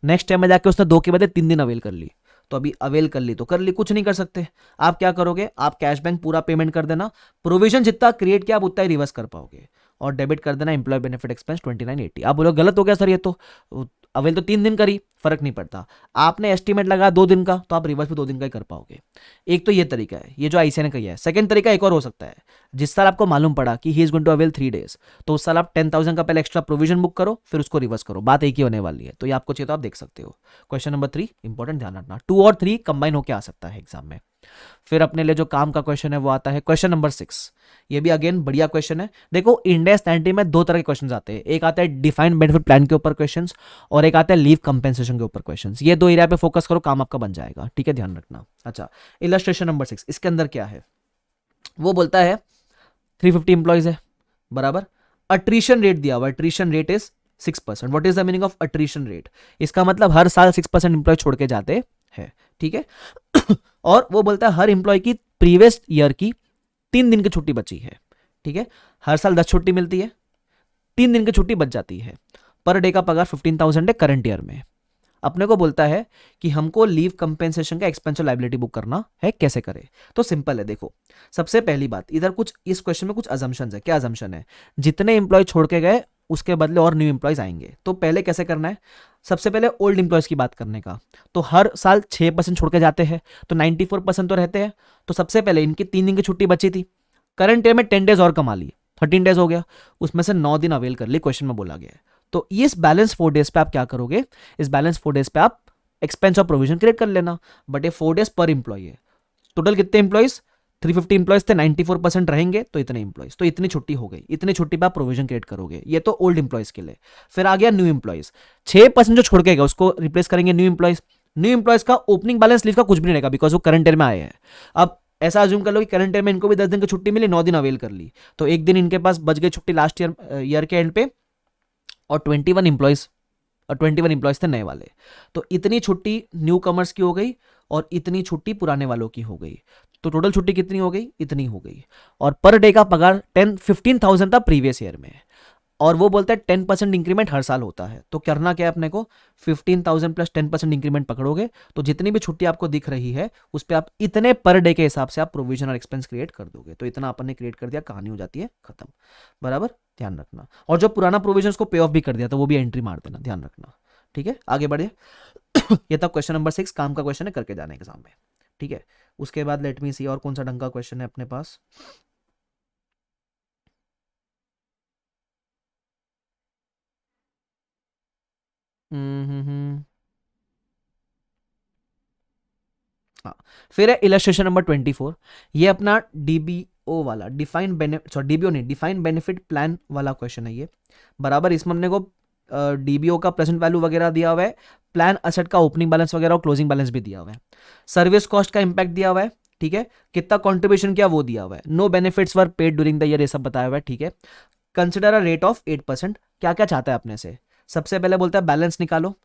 नेक्स्ट टाइम में जाके उसने 2 के बदले 3 दिन अवेल कर ली। तो अभी अवेल कर ली तो कर ली, कुछ नहीं कर सकते। आप क्या करोगे? आप कैश बैंक पूरा पेमेंट कर देना, प्रोविजन जितना क्रिएट किया आप उतना ही रिवर्स कर पाओगे, और डेबिट कर देना एम्प्लॉय बेनिफिट एक्सपेंस 2980। आप बोलो गलत हो गया सर, ये तो अवेल तो 3 दिन करी, फर्क नहीं पड़ता। आपने एस्टिमेट लगा 2 दिन का, तो आप रिवर्स भी 2 दिन का ही कर पाओगे। एक तो ये तरीका है, ये जो आईसीए ने कही है। सेकंड तरीका एक और हो सकता है, जिस साल आपको मालूम पड़ा कि he is going to avail 3 days, तो उस साल आप 10,000 का पहले एक्स्ट्रा प्रोविजन बुक करो, फिर उसको रिवर्स करो, बात एक ही होने वाली है। तो ये आपको चाहिए तो आप देख सकते हो। क्वेश्चन नंबर 3 इंपॉर्टेंट, ध्यान रखना। 2 और 3 कंबाइन होकर आ सकता है एग्जाम में। फिर अपने लिए जो काम का क्वेश्चन है वो आता है क्वेश्चन नंबर 6। ये भी अगेन बढ़िया क्वेश्चन है। देखो इंडेक्स 90 में 2 तरह के क्वेश्चन आते हैं, एक आता है डिफाइंड बेनिफिट प्लान के ऊपर क्वेश्चन, और एक आता है लीव कंपेंसेशन के ऊपर क्वेश्चन। ये 2 एरिया पे फोकस करो, काम आपका बन जाएगा। ठीक है, ध्यान रखना। अच्छा, इलस्ट्रेशन नंबर 6, इसके अंदर क्या है? वो बोलता है 350 इंप्लॉइज है, बराबर। अट्रीशन रेट दिया हुआ, attrition rate is 6%। What is the meaning of attrition rate? इसका मतलब हर साल 6% इंप्लॉय छोड़ के जाते हैं, ठीक है। और वो बोलता है हर इंप्लॉय की प्रीवियस ईयर की 3 दिन की छुट्टी बची है, ठीक है। हर साल 10 छुट्टी मिलती है, 3 दिन की छुट्टी बच जाती है। पर डे का पगार 15,000 है करंट ईयर में। अपने को बोलता है कि हमको लीव कंपेंसेशन का एक्सपेंस और लायबिलिटी बुक करना है, कैसे करें? तो सिंपल है, देखो सबसे पहली बात, इधर कुछ इस क्वेश्चन में कुछ अजम्पशंस है। क्या अजम्पशन है? जितने इंप्लॉय छोड़ के गए उसके बदले और न्यू इंप्लॉयज आएंगे। तो पहले कैसे करना है? सबसे पहले ओल्ड इंप्लॉयज की बात करने का। तो हर साल 6% छोड़ के जाते हैं, तो 94% तो रहते हैं। तो सबसे पहले इनकी 3 दिन की छुट्टी बची थी, करंट ईयर में 10 डेज और कमा ली, 13 डेज हो गया, उसमें से 9 दिन अवेल कर ली, क्वेश्चन में बोला गया है। तो इस बैलेंस 4 डेज पे आप क्या करोगे? इस बैलेंस 4 डेज पे आप एक्सपेंस और प्रोविजन क्रिएट कर लेना। बट ये 4 डेज पर इंप्लॉय है। टोटल कितने इंप्लॉयज? 350 इंप्लॉयज थे, 94% रहेंगे, तो इतने इंप्लॉयज, तो इतनी छुट्टी हो गई। इतनी छुट्टी पे आप प्रोविजन क्रिएट करोगे। ये तो ओल्ड इंप्लॉयज के लिए। फिर आ गया न्यू इंप्लॉयज, 6% जो छोड़ के गए उसको रिप्लेस करेंगे न्यू इंप्लॉयज। न्यू इंप्लॉयज का ओपनिंग बैलेंस लीव का कुछ भी नहीं रहेगा, बिकॉज वो करंट ईयर में आए हैं। अब ऐसा अज्यूम कर लो कि करंट ईयर में इनको भी 10 दिन की छुट्टी मिली, 9 दिन अवेल कर ली, तो 1 दिन इनके पास बच गई छुट्टी लास्ट ईयर के एंड पे, और 21 इंप्लॉयज थे नए वाले। तो इतनी छुट्टी न्यू कमर्स की हो गई और इतनी छुट्टी पुराने वालों की हो गई। तो टोटल छुट्टी कितनी हो गई? इतनी हो गई। और पर डे का पगार 15,000 था प्रीवियस ईयर में। और वो बोलता है 10% इंक्रीमेंट हर साल होता है। तो करना क्या है अपने को, 15,000 प्लस 10% इंक्रीमेंट पकड़ोगे तो जितनी भी छुट्टी आपको दिख रही है उस पर आप इतने पर डे के हिसाब से आप प्रोविजन और एक्सपेंस क्रिएट कर दोगे। तो इतना अपन ने क्रिएट कर दिया, कहानी हो जाती है खत्म। बराबर, ध्यान रखना। और जो पुराना प्रोविजन उसको पे ऑफ भी कर दिया तो वो भी एंट्री मार देना, ध्यान रखना। ठीक है, आगे बढ़े। ये था क्वेश्चन नंबर 6, काम का क्वेश्चन है, करके जाने एग्जाम में। ठीक है, उसके बाद लेट मी सी और कौन सा ढंग का क्वेश्चन है अपने पास। हम्म। हाँ, फिर है इलस्ट्रेशन नंबर 24। ये अपना डीबीओ वाला, डिफाइंड बेनिफिट, सॉरी डीबीओ नहीं, डिफाइंड बेनिफिट प्लान वाला क्वेश्चन है ये। बराबर, इसमें हमने को डीबीओ का प्रेजेंट वैल्यू वगैरह दिया हुआ है, प्लान असेट का ओपनिंग बैलेंस वगैरह और क्लोजिंग बैलेंस भी दिया हुआ है, सर्विस कॉस्ट का इंपैक्ट दिया हुआ है। ठीक है, कितना कंट्रीब्यूशन किया वो दिया हुआ है, no benefits were paid during the year, ये सब बताया हुआ है। ठीक है, कंसिडर अ रेट ऑफ 8%। क्या क्या चाहता है अपने से, सबसे पहले बोलता है बैलेंस निकालो,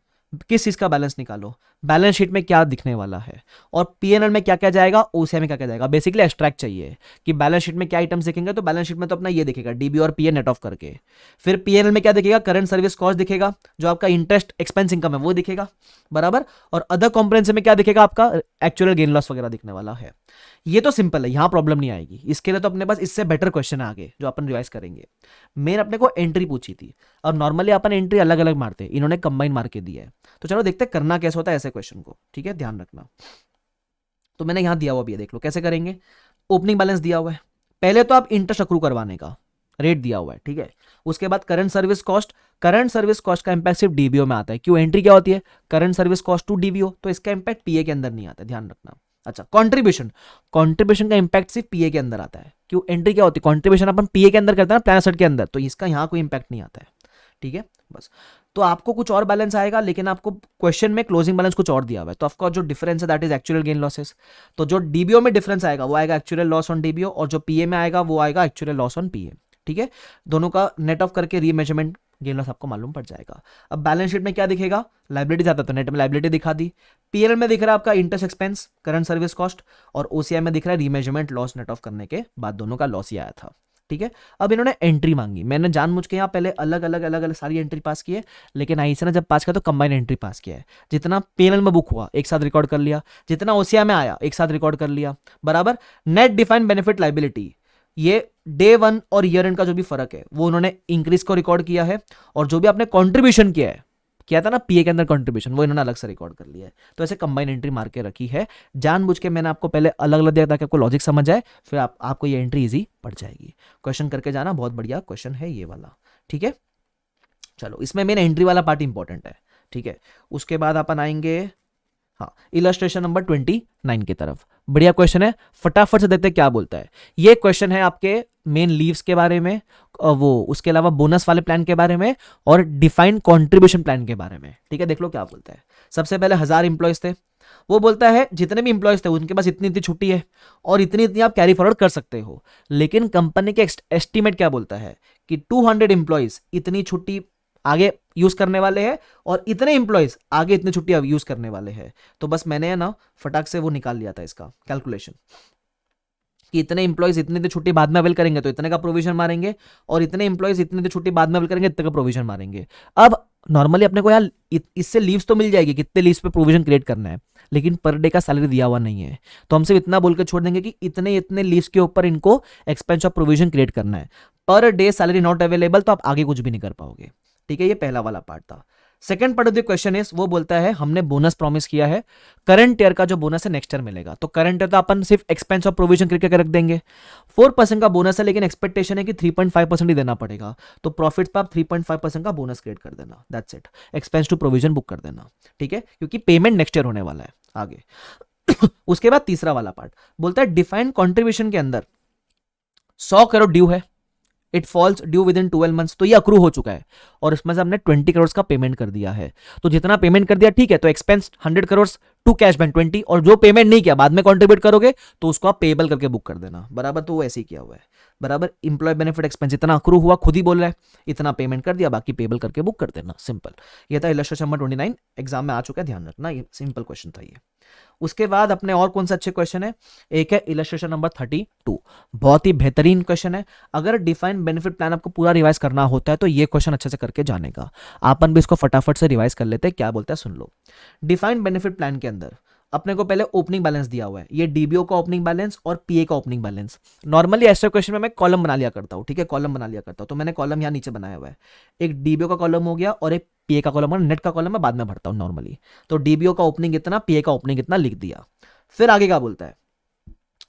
किस चीज का बैलेंस निकालो, बैलेंस शीट में क्या दिखने वाला है, और पीएनएल में क्या क्या जाएगा, ओसीआई में क्या क्या जाएगा। बेसिकली एक्सट्रैक्ट चाहिए कि बैलेंस शीट में क्या आइटम्स दिखेंगे, तो बैलेंस शीट में तो अपना ये दिखेगा डीबी और पीए नेट ऑफ करके। फिर पीएनएल में क्या दिखेगा, करंट सर्विस कॉस्ट दिखेगा, जो आपका इंटरेस्ट एक्सपेंस इनकम है वो दिखेगा। बराबर, और अदर कॉम्प्रेंसिव में क्या दिखेगा, आपका एक्चुअल गेन लॉस वगैरह दिखने वाला है। ये तो सिंपल है, यहां प्रॉब्लम नहीं आएगी। इसके लिए तो अपने पास इससे बेटर क्वेश्चन है आगे जो अपन रिवाइज करेंगे। मेन अपने को एंट्री पूछी थी, और नॉर्मली अपन एंट्री अलग अलग मारते हैं, इन्होंने कंबाइन मार के दिया है। तो चलो देखते हैं करना कैसे होता है ऐसे क्वेश्चन को। ठीक है, ध्यान रखना। तो मैंने यहां दिया हुआ भी है, देख लो कैसे करेंगे। ओपनिंग बैलेंस दिया हुआ है, पहले तो आप इंटरेस्ट अक्रू करवाने का रेट दिया हुआ है। ठीक है, उसके बाद current service cost, current service cost का इंपैक्ट सिर्फ डीबीओ में आता है। क्यों, एंट्री क्या होती है, current service cost to DBO, तो इसका इंपैक्ट पीए के अंदर नहीं आता, ध्यान रखना। अच्छा, कंट्रीब्यूशन, कंट्रीब्यूशन का इंपैक्ट सिर्फ पीए के अंदर आता है। क्यों, एंट्री क्या होती है, कंट्रीब्यूशन अपन पीए के अंदर करते हैं ना, प्लान एसेट के अंदर, तो इसका यहां कोई इंपैक्ट नहीं आता है। ठीक है, बस। तो आपको कुछ और बैलेंस आएगा, लेकिन आपको क्वेश्चन में क्लोजिंग बैलेंस कुछ और दिया हुआ है। तो आपका जो डिफरेंस है that is actual gain losses. तो जो डीबीओ में डिफरेंस आएगा वो आएगा एक्चुअल लॉस ऑन डीबीओ, और जो पीए में आएगा वो आएगा एक्चुअल लॉस ऑन पीए। ठीक है, दोनों का नेट ऑफ करके रीमेजरमेंट गेन लॉस आपको मालूम पड़ जाएगा। अब बैलेंस शीट में क्या दिखेगा, लाइबिलिटी आता तो नेट में लाइबिलिटी दिखा दी, पीएल में दिख रहा है आपका interest expense, current service cost, और ओसीआई में दिख रहा है रीमेजरमेंट लॉस नेट ऑफ करने के बाद दोनों का लॉस ही आया था। ठीक है, अब इन्होंने एंट्री मांगी, मैंने जानबूझ के यहाँ पहले अलग अलग सारी एंट्री पास की है, लेकिन आईसी ने जब पास किया तो कंबाइन एंट्री पास किया है। जितना पीएनएल में बुक हुआ एक साथ रिकॉर्ड कर लिया, जितना ओसीआई में आया एक साथ रिकॉर्ड कर लिया। बराबर, नेट डिफाइंड बेनिफिट लाइबिलिटी, ये डे वन और ईयर एंड का जो भी फर्क है वो उन्होंने इंक्रीज को रिकॉर्ड किया है, और जो भी आपने कंट्रीब्यूशन किया था ना पीए के अंदर कंट्रीब्यूशन, वो इन्होंने अलग से रिकॉर्ड कर लिया है। तो ऐसे कंबाइन एंट्री मार के रखी है, जानबूझ के मैंने आपको पहले अलग अलग दिया ताकि आपको लॉजिक समझ आए, फिर आपको ये एंट्री इजी पड़ जाएगी। क्वेश्चन करके जाना, बहुत बढ़िया क्वेश्चन है ये वाला। ठीक है, चलो इसमें मेन एंट्री वाला पार्ट इंपॉर्टेंट है। ठीक है, उसके बाद अपन आएंगे हाँ इलस्ट्रेशन नंबर 29 की तरफ। बढ़िया क्वेश्चन है, फटाफट से देखते क्या बोलता है। ये क्वेश्चन है आपके मेन लीव्स के बारे में, वो उसके अलावा बोनस वाले प्लान के बारे में, और डिफाइंड कंट्रीब्यूशन प्लान के बारे में। ठीक है, देख लो क्या बोलता है। सबसे पहले 1000 इंप्लॉयज थे, वो बोलता है जितने भी इंप्लॉयज थे उनके पास इतनी इतनी छुट्टी है, और इतनी इतनी आप कैरी फॉरवर्ड कर सकते हो। लेकिन कंपनी के एस्टिमेट क्या बोलता है कि 200 इंप्लॉयज इतनी छुट्टी आगे यूज करने वाले हैं, और इतने इंप्लॉयज आगे इतनी छुट्टी यूज करने वाले हैं। तो बस मैंने है ना फटाक से वो निकाल लिया था इसका कैलकुलेशन, कि इतने इंप्लॉयज इतनी छुट्टी बाद में अवेल करेंगे तो इतने का प्रोविजन मारेंगे, और इतने इंप्लॉयज इतनी छुट्टी बाद में अवेल करेंगे इतने का प्रोविजन मारेंगे। अब नॉर्मली अपने को यार इससे लीव्स तो मिल जाएगी, कितने लीव्स पे प्रोविजन क्रिएट करना है, लेकिन पर डे का सैलरी दिया हुआ नहीं है। तो हम सिर्फ इतना बोल के छोड़ देंगे कि इतने इतने लीव्स के ऊपर इनको एक्सपेंस ऑफ प्रोविजन क्रिएट करना है, per day salary not available, तो आप आगे कुछ भी नहीं कर पाओगे। ठीक है, ये पहला वाला पार्ट था। Second part of the question is, वो बोलता है हमने बोनस प्रॉमिस किया है, करंट ईयर का जो बोनस है नेक्स्ट ईयर मिलेगा। तो करंट ईयर तो अपन सिर्फ एक्सपेंस ऑफ प्रोविजन करके रख देंगे। 4% का बोनस है, लेकिन एक्सपेक्टेशन है कि 3.5% ही देना पड़ेगा। तो प्रॉफिट पर आप 3.5% का बोनस क्रिएट कर देना, that's it. Expense to provision book कर देना। ठीक है, क्योंकि पेमेंट नेक्स्ट ईयर होने वाला है आगे। उसके बाद तीसरा वाला पार्ट बोलता है डिफाइंड कॉन्ट्रीब्यूशन के अंदर 100 करोड़ ड्यू है, it falls due within 12 months, तो ये अक्रू हो चुका है, और इसमें से हमने 20 करोड़ का पेमेंट कर दिया है। तो जितना पेमेंट कर दिया ठीक है, तो expense 100 crore to cash bank 20, और जो पेमेंट नहीं किया बाद में कंट्रीब्यूट करोगे तो उसको आप पेबल करके बुक कर देना। बराबर, तो वो ऐसे ही किया हुआ है। बराबर, इंप्लॉय बेनिफिट एक्सपेंस इतना अक्रू हुआ, खुद ही बोल रहा है, इतना पेमेंट कर दिया, बाकी पेबल करके बुक कर देना, सिंपल। ये था इलस्ट्रेशन नंबर 29, एग्जाम में आ चुका है, ध्यान रखना, ये सिंपल क्वेश्चन था ये। उसके बाद अपने और कौन सा अच्छे क्वेश्चन है, एक है इलस्ट्रेशन नंबर 32, बहुत ही बेहतरीन क्वेश्चन है। अगर डिफाइंड बेनिफिट प्लान आपको पूरा रिवाइज करना होता है तो ये क्वेश्चन अच्छे से करके जाने का। अपन भी इसको फटाफट से रिवाइज कर लेते हैं, क्या बोलता है सुन लो। डिफाइंड बेनिफिट प्लान के अंदर अपने को पहले ओपनिंग बैलेंस दिया हुआ है, ये डीबीओ का ओपनिंग बैलेंस और पीए का ओपनिंग बैलेंस। नॉर्मली ऐसे क्वेश्चन में मैं कॉलम बना लिया करता हूँ, ठीक है, कॉलम बना लिया करता हूँ। तो मैंने कॉलम यहाँ नीचे बनाया हुआ है, एक डीबीओ का कॉलम हो गया और एक पीए का कॉलम, और नेट का कॉलम मैं बाद में भरता हूँ नॉर्मली। तो डीबीओ का ओपनिंग इतना, पीए का ओपनिंग इतना लिख दिया। फिर आगे क्या बोलता है,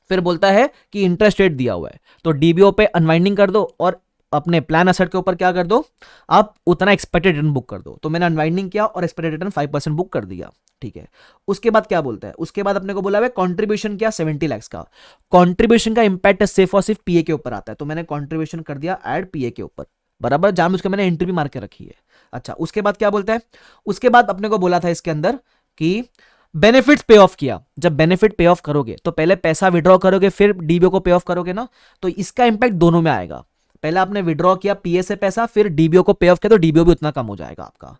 फिर बोलता है कि इंटरेस्ट रेट दिया हुआ है तो डीबीओ पे अनवाइंडिंग कर दो और अपने प्लान असेट के ऊपर क्या कर दो, आप उतना एक्सपेक्टेड रिटर्न बुक कर दो। तो मैंने अनवाइंडिंग किया और एक्सपेक्टेड रिटर्न 5% बुक कर दिया, ठीक है। उसके बाद क्या बोलता है, उसके बाद अपने को बोला है कंट्रीब्यूशन किया 70 लाख का। कंट्रीब्यूशन का इंपैक्ट सिर्फ और सिर्फ पीए के ऊपर आता है, तो मैंने कंट्रीब्यूशन कर दिया ऐड पीए के ऊपर, बराबर, जानबूझ के मैंने एंट्री भी मार के रखी है। अच्छा, उसके बाद क्या बोलता है, उसके बाद अपने को बोला था इसके अंदर कि बेनिफिट्स पे ऑफ किया। जब बेनिफिट पे ऑफ करोगे तो पहले पैसा विड्रॉ करोगे फिर डीबीओ को पे ऑफ करोगे ना, तो इसका इंपैक्ट दोनों में आएगा। पहले आपने विड्रॉ किया पीए से पैसा, फिर डीबीओ को पे ऑफ किया तो डीबीओ भी उतना कम हो जाएगा आपका,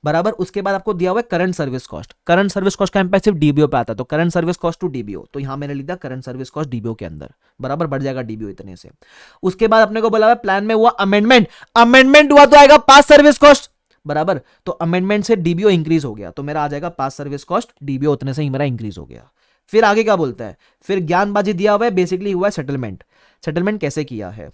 बराबर। उसके बाद आपको दिया हुआ है current service cost. Current service cost का इंपैक्ट सिर्फ डीबीओ पे आता है, तो current service cost to DBO, तो यहां मैंने लिख दिया करंट सर्विस कॉस्ट डीबीओ के अंदर, बराबर, बढ़ जाएगा डीबीओ इतने से। उसके बाद अपने को बोला हुआ प्लान में हुआ अमेंडमेंट, अमेंडमेंट हुआ तो आएगा पास सर्विस कॉस्ट, बराबर। तो अमेंडमेंट से डीबीओ इंक्रीज हो गया तो मेरा आ जाएगा पास सर्विस कॉस्ट, डीबीओ उतने से ही मेरा इंक्रीज हो गया। फिर आगे क्या बोलता है, फिर ज्ञानबाजी दिया हुआ है, बेसिकली हुआ है सेटलमेंट। सेटलमेंट कैसे किया है,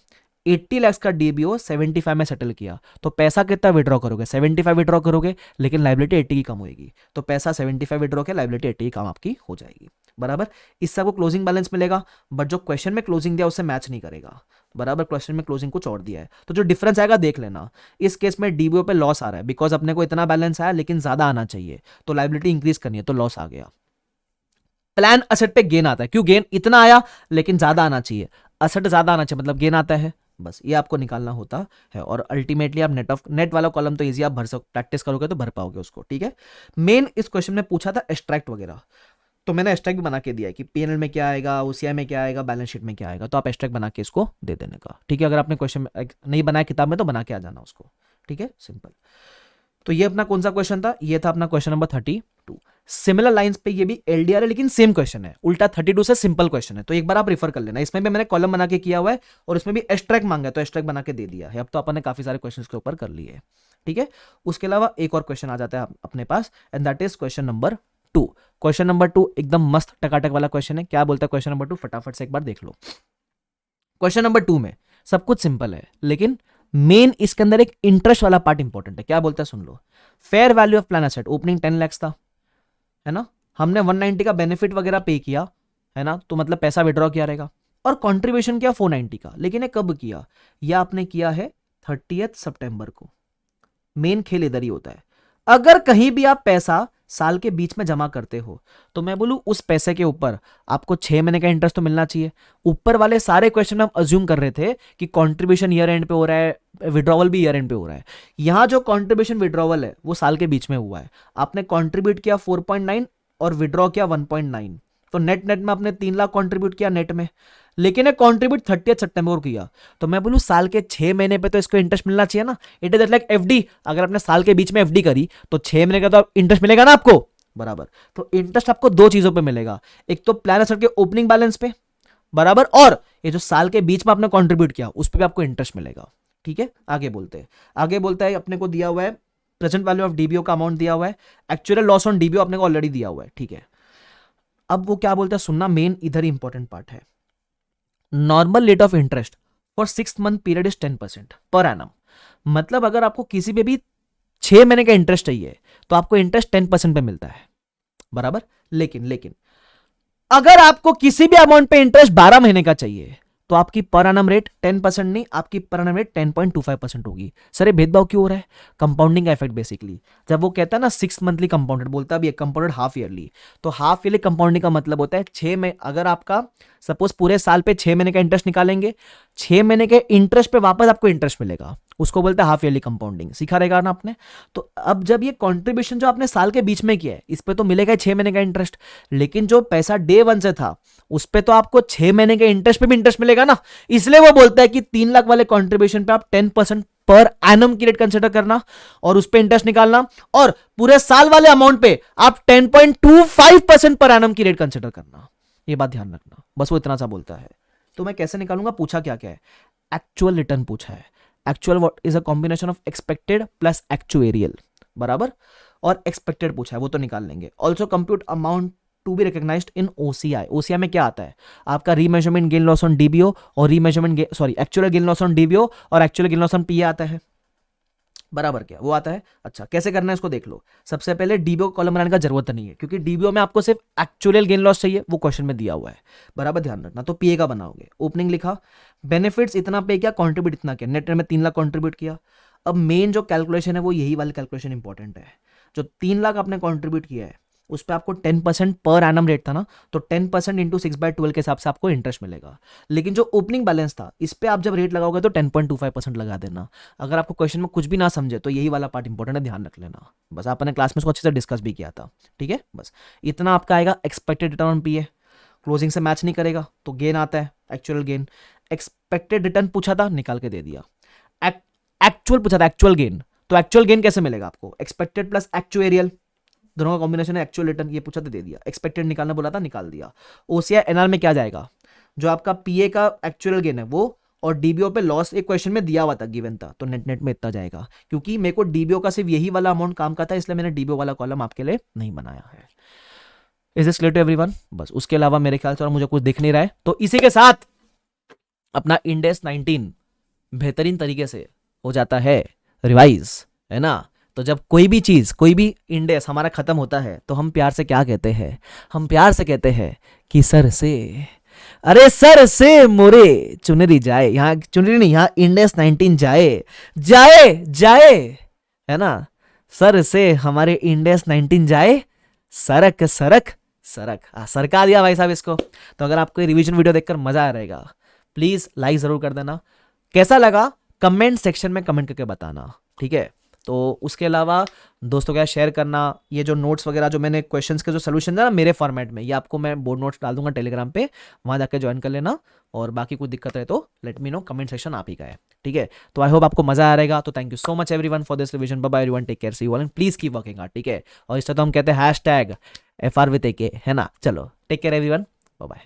80 लाख का डीबीओ 75 में सेटल किया, तो पैसा कितना विड्रॉ करोगे, 75 विड्रॉ करोगे, लेकिन लाइबिलिटी 80 की कम होगी, तो पैसा 75 विड्रॉ के, लाइबिलिटी 80 की कम आपकी हो जाएगी, बराबर। इससे आपको क्लोजिंग बैलेंस मिलेगा, बट जो क्वेश्चन में क्लोजिंग दिया उससे मैच नहीं करेगा, बराबर। क्वेश्चन में क्लोजिंग कुछ और दिया है, तो जो डिफरेंस आएगा देख लेना। इस केस में डीबीओ पे लॉस आ रहा है बिकॉज अपने को इतना बैलेंस आया लेकिन ज्यादा आना चाहिए, तो लाइबिलिटी इंक्रीज करनी है तो लॉस आ गया। प्लान असेट पे गेन आता है, क्यों गेन इतना आया लेकिन ज्यादा आना चाहिए, असेट ज्यादा आना चाहिए मतलब गेन आता है, बस ये आपको निकालना होता है। और अल्टीमेटली आप नेट वाला कॉलम तो इजी आप भर सकते, प्रैक्टिस करोगे तो भर पाओगे उसको, ठीक है। मेन इस क्वेश्चन में पूछा था एक्सट्रैक्ट वगैरह, तो मैंने एक्सट्रैक्ट भी बना के दिया है कि पीएनएल में क्या आएगा, ओसीआई में क्या आएगा, बैलेंस शीट में क्या आएगा, तो आप एक्सट्रैक्ट बना के इसको दे देने का, ठीक है। अगर आपने क्वेश्चन नहीं बनाया किताब में तो बना के आ जाना उसको, ठीक है, सिंपल। तो ये अपना कौन सा क्वेश्चन था, ये था अपना क्वेश्चन नंबर 32। सिमिलर लाइंस पे ये भी एलडीआर है लेकिन सेम क्वेश्चन है, उल्टा 32 से सिंपल क्वेश्चन है, तो एक बार आप रेफर कर लेना। इसमें भी मैंने कॉलम बना के किया हुआ है और इसमें भी एक्सट्रैक्ट मांगा है तो एक्सट्रैक्ट बना के दे दिया है। अब तो अपन ने काफी सारे क्वेश्चन के ऊपर कर लिए, ठीक है। उसके अलावा एक और क्वेश्चन आ जाता है अपने पास, and that is question number 2। Question number 2 एकदम मस्त टकाटक वाला क्वेश्चन है। क्या बोलता है क्वेश्चन नंबर 2, फटाफट से एक बार देख लो। क्वेश्चन नंबर 2 में सब कुछ सिंपल है लेकिन मेन इसके अंदर एक इंटरेस्ट वाला पार्ट इंपॉर्टेंट है। क्या बोलता है सुन लो। Fair value of plan asset opening 10 lakh था, है ना, हमने 190 का बेनिफिट वगैरह पे किया, है ना, तो मतलब पैसा विड्रॉ किया रहेगा, और कंट्रीब्यूशन किया 490 का, लेकिन ये कब किया, यह आपने किया है 30 सितंबर को। मेन खेल इधर ही होता है, अगर कहीं भी आप पैसा साल के बीच में जमा करते हो तो मैं बोलूं उस पैसे के ऊपर आपको 6 महीने का इंटरेस्ट तो मिलना चाहिए। ऊपर वाले सारे क्वेश्चन में हम अज्यूम कर रहे थे कि कंट्रीब्यूशन ईयर एंड पे हो रहा है, विड्रॉवल भी ईयर एंड पे हो रहा है। यहां जो कंट्रीब्यूशन विड्रॉवल है वो साल के बीच में हुआ है, आपने कंट्रीब्यूट किया 4.9 और विड्रॉ किया 1.9, तो नेट नेट में आपने 3 लाख कंट्रीब्यूट किया नेट में, लेकिन ये कंट्रीब्यूट 30 सितंबर को किया, तो मैं बोलूं साल के 6 महीने पे तो इसको इंटरेस्ट मिलना चाहिए ना। इट इज लाइक एफडी, अगर आपने साल के बीच में एफडी करी तो 6 महीने का तो इंटरेस्ट मिलेगा ना आपको, बराबर। तो इंटरेस्ट आपको दो चीजों पे मिलेगा, एक तो प्लान एसेट के ओपनिंग बैलेंस पे, बराबर, और ये जो साल के बीच में आपने कंट्रीब्यूट किया उस पर भी आपको इंटरेस्ट मिलेगा, ठीक है। आगे बोलते हैं, आगे बोलता है अपने को दिया हुआ है प्रेजेंट वैल्यू ऑफ डीबीओ का अमाउंट दिया हुआ है, एक्चुअल लॉस ऑन डीबीओ अपने को ऑलरेडी दिया हुआ है, ठीक है। अब वो क्या बोलता है सुनना, मेन इधर ही इंपॉर्टेंट पार्ट है। Normal rate of interest for 6 month period is 10% per annum, मतलब अगर आपको किसी पे भी 6 महीने का इंटरेस्ट चाहिए तो आपको इंटरेस्ट 10% पे मिलता है, बराबर। लेकिन अगर आपको किसी भी अमाउंट पे इंटरेस्ट 12 महीने का चाहिए तो आपकी पर एनम रेट 10% नहीं, आपकी पर एनम रेट 10.25% होगी। सर ये भेदभाव क्यों हो रहा है, कंपाउंडिंग का इफेक्ट बेसिकली। जब वो कहता है ना 6 मंथली कंपाउंडेड, बोलता भी है कंपाउंडेड हाफ ईयरली, तो हाफ ईयरली कंपाउंडिंग का मतलब होता है 6 में, अगर आपका सपोज पूरे साल पे 6 महीने का इंटरेस्ट निकालेंगे, 6 महीने के इंटरेस्ट पे वापस आपको इंटरेस्ट मिलेगा, उसको बोलते हैं हाफ ईयरली कंपाउंडिंग। सीखा रहेगा ना आपने। तो अब जब ये कंट्रीब्यूशन जो आपने साल के बीच में किया है इस पे तो मिलेगा 6 महीने का इंटरेस्ट, लेकिन जो पैसा डे 1 से था उस पे तो आपको 6 महीने के इंटरेस्ट पे भी इंटरेस्ट मिलेगा ना, इसलिए वो बोलता है कि 3 लाख वाले कंट्रीब्यूशन पे आप 10% पर एनम की रेट कंसिडर करना और उस पे इंटरेस्ट निकालना, और पूरे साल वाले अमाउंट पे आप 10.25% पर एनम की रेट कंसिडर करना। ये बात ध्यान रखना, बस वो इतना सा बोलता है। तो मैं कैसे निकालूंगा, पूछा क्या क्या है, एक्चुअल रिटर्न पूछा है। Actual what is a combination of expected plus actuarial, बराबर, और एक्सपेक्टेड पूछा है, वो तो निकाल लेंगे। Also compute amount to be recognized in OCI. OCI में क्या आता है आपका, remeasurement gain loss on DBO और remeasurement sorry actual gain loss on DBO और actual gain loss on PA आता है, बराबर, क्या वो आता है। अच्छा, कैसे करना है इसको देख लो। सबसे पहले डीबीओ कॉलम बनाने का जरूरत नहीं है, क्योंकि डीबीओ में आपको सिर्फ एक्चुअल गेन लॉस चाहिए, वो क्वेश्चन में दिया हुआ है, बराबर, ध्यान रखना। तो पीए का बनाओगे, ओपनिंग लिखा, बेनिफिट्स इतना पे किया, कंट्रीब्यूट इतना किया, नेट में 3 लाख कंट्रीब्यूट किया। अब मेन जो कैलकुलेशन है वो यही वाली कैलकुलेशन इंपॉर्टेंट है। जो 3 लाख आपने कंट्रीब्यूट किया है उस पर आपको 10% पर एनम रेट था ना, तो 10% इंटू 6/12 के हिसाब से आपको इंटरेस्ट मिलेगा। लेकिन जो ओपनिंग बैलेंस था इस पे आप जब रेट लगाओगे तो 10.25% लगा देना। अगर आपको क्वेश्चन में कुछ भी ना समझे तो यही वाला पार्ट इंपॉर्टेंट है, ध्यान रख लेना। बस आपने क्लास में इसको अच्छे से डिस्कस भी किया था, ठीक है। बस इतना आपका आएगा। Expected return on PA closing से मैच नहीं करेगा तो गेन आता है, एक्चुअल गेन। एक्सपेक्टेड रिटर्न पूछा था, निकाल के दे दिया। एक्चुअल पूछा था, एक्चुअल गेन, तो एक्चुअल गेन कैसे मिलेगा आपको, एक्सपेक्टेड प्लस एक्चुएरियल, दोनों का कॉम्बिनेशन है। एक्चुअल रिटर्न ये पूछा था, दे दिया। एक्सपेक्टेड निकालना बोला था, निकाल दिया। ओसीआई एनआर में क्या जाएगा, जो आपका पीए का एक्चुअल गेन है वो, और डीबीओ पे लॉस एक क्वेश्चन में दिया हुआ था, गिवन था, तो नेट नेट में इतना जाएगा। क्योंकि मेरे को डीबीओ का सिर्फ यही वाला अमाउंट काम का था, इसलिए मैंने डीबीओ वाला कॉलम आपके लिए नहीं बनाया है। Is this clear to everyone? बस उसके अलावा मेरे ख्याल से और मुझे कुछ दिख नहीं रहा है। तो इसी के साथ अपना इंडेस 19 बेहतरीन तरीके से हो जाता है रिवाइज, है ना। तो जब कोई भी चीज, कोई भी इंडेक्स हमारा खत्म होता है तो हम प्यार से क्या कहते हैं, हम प्यार से कहते हैं कि सर से, अरे सर से मोरे चुनरी जाए। यहाँ चुनरी नहीं, यहाँ इंडेक्स 19 जाए जाए जाए, है ना। सर से हमारे इंडेक्स 19 जाए, सरक सरक सरक। सरका दिया भाई साहब इसको। तो अगर आपको रिवीजन वीडियो देखकर मजा आ रहेगा, प्लीज लाइक जरूर कर देना। कैसा लगा कमेंट सेक्शन में कमेंट करके बताना, ठीक है। तो उसके अलावा दोस्तों क्या शेयर करना, ये जो नोट्स वगैरह जो मैंने क्वेश्चंस के जो सोल्यूशन है ना मेरे फॉर्मेट में, ये आपको मैं बोर्ड नोट्स डाल दूंगा टेलीग्राम पे, वहां जाकर ज्वाइन कर लेना। और बाकी कोई दिक्कत है तो let me know, comment section आप ही का है, ठीक है। तो आई होप आपको मजा आ रहेगा। तो thank you so much everyone for this revision. Bye bye everyone, take care, see you all and please keep working hard, ठीक है। और इस तरह तो हम कहते हैं #FR with AK, है ना। चलो take care everyone, bye bye.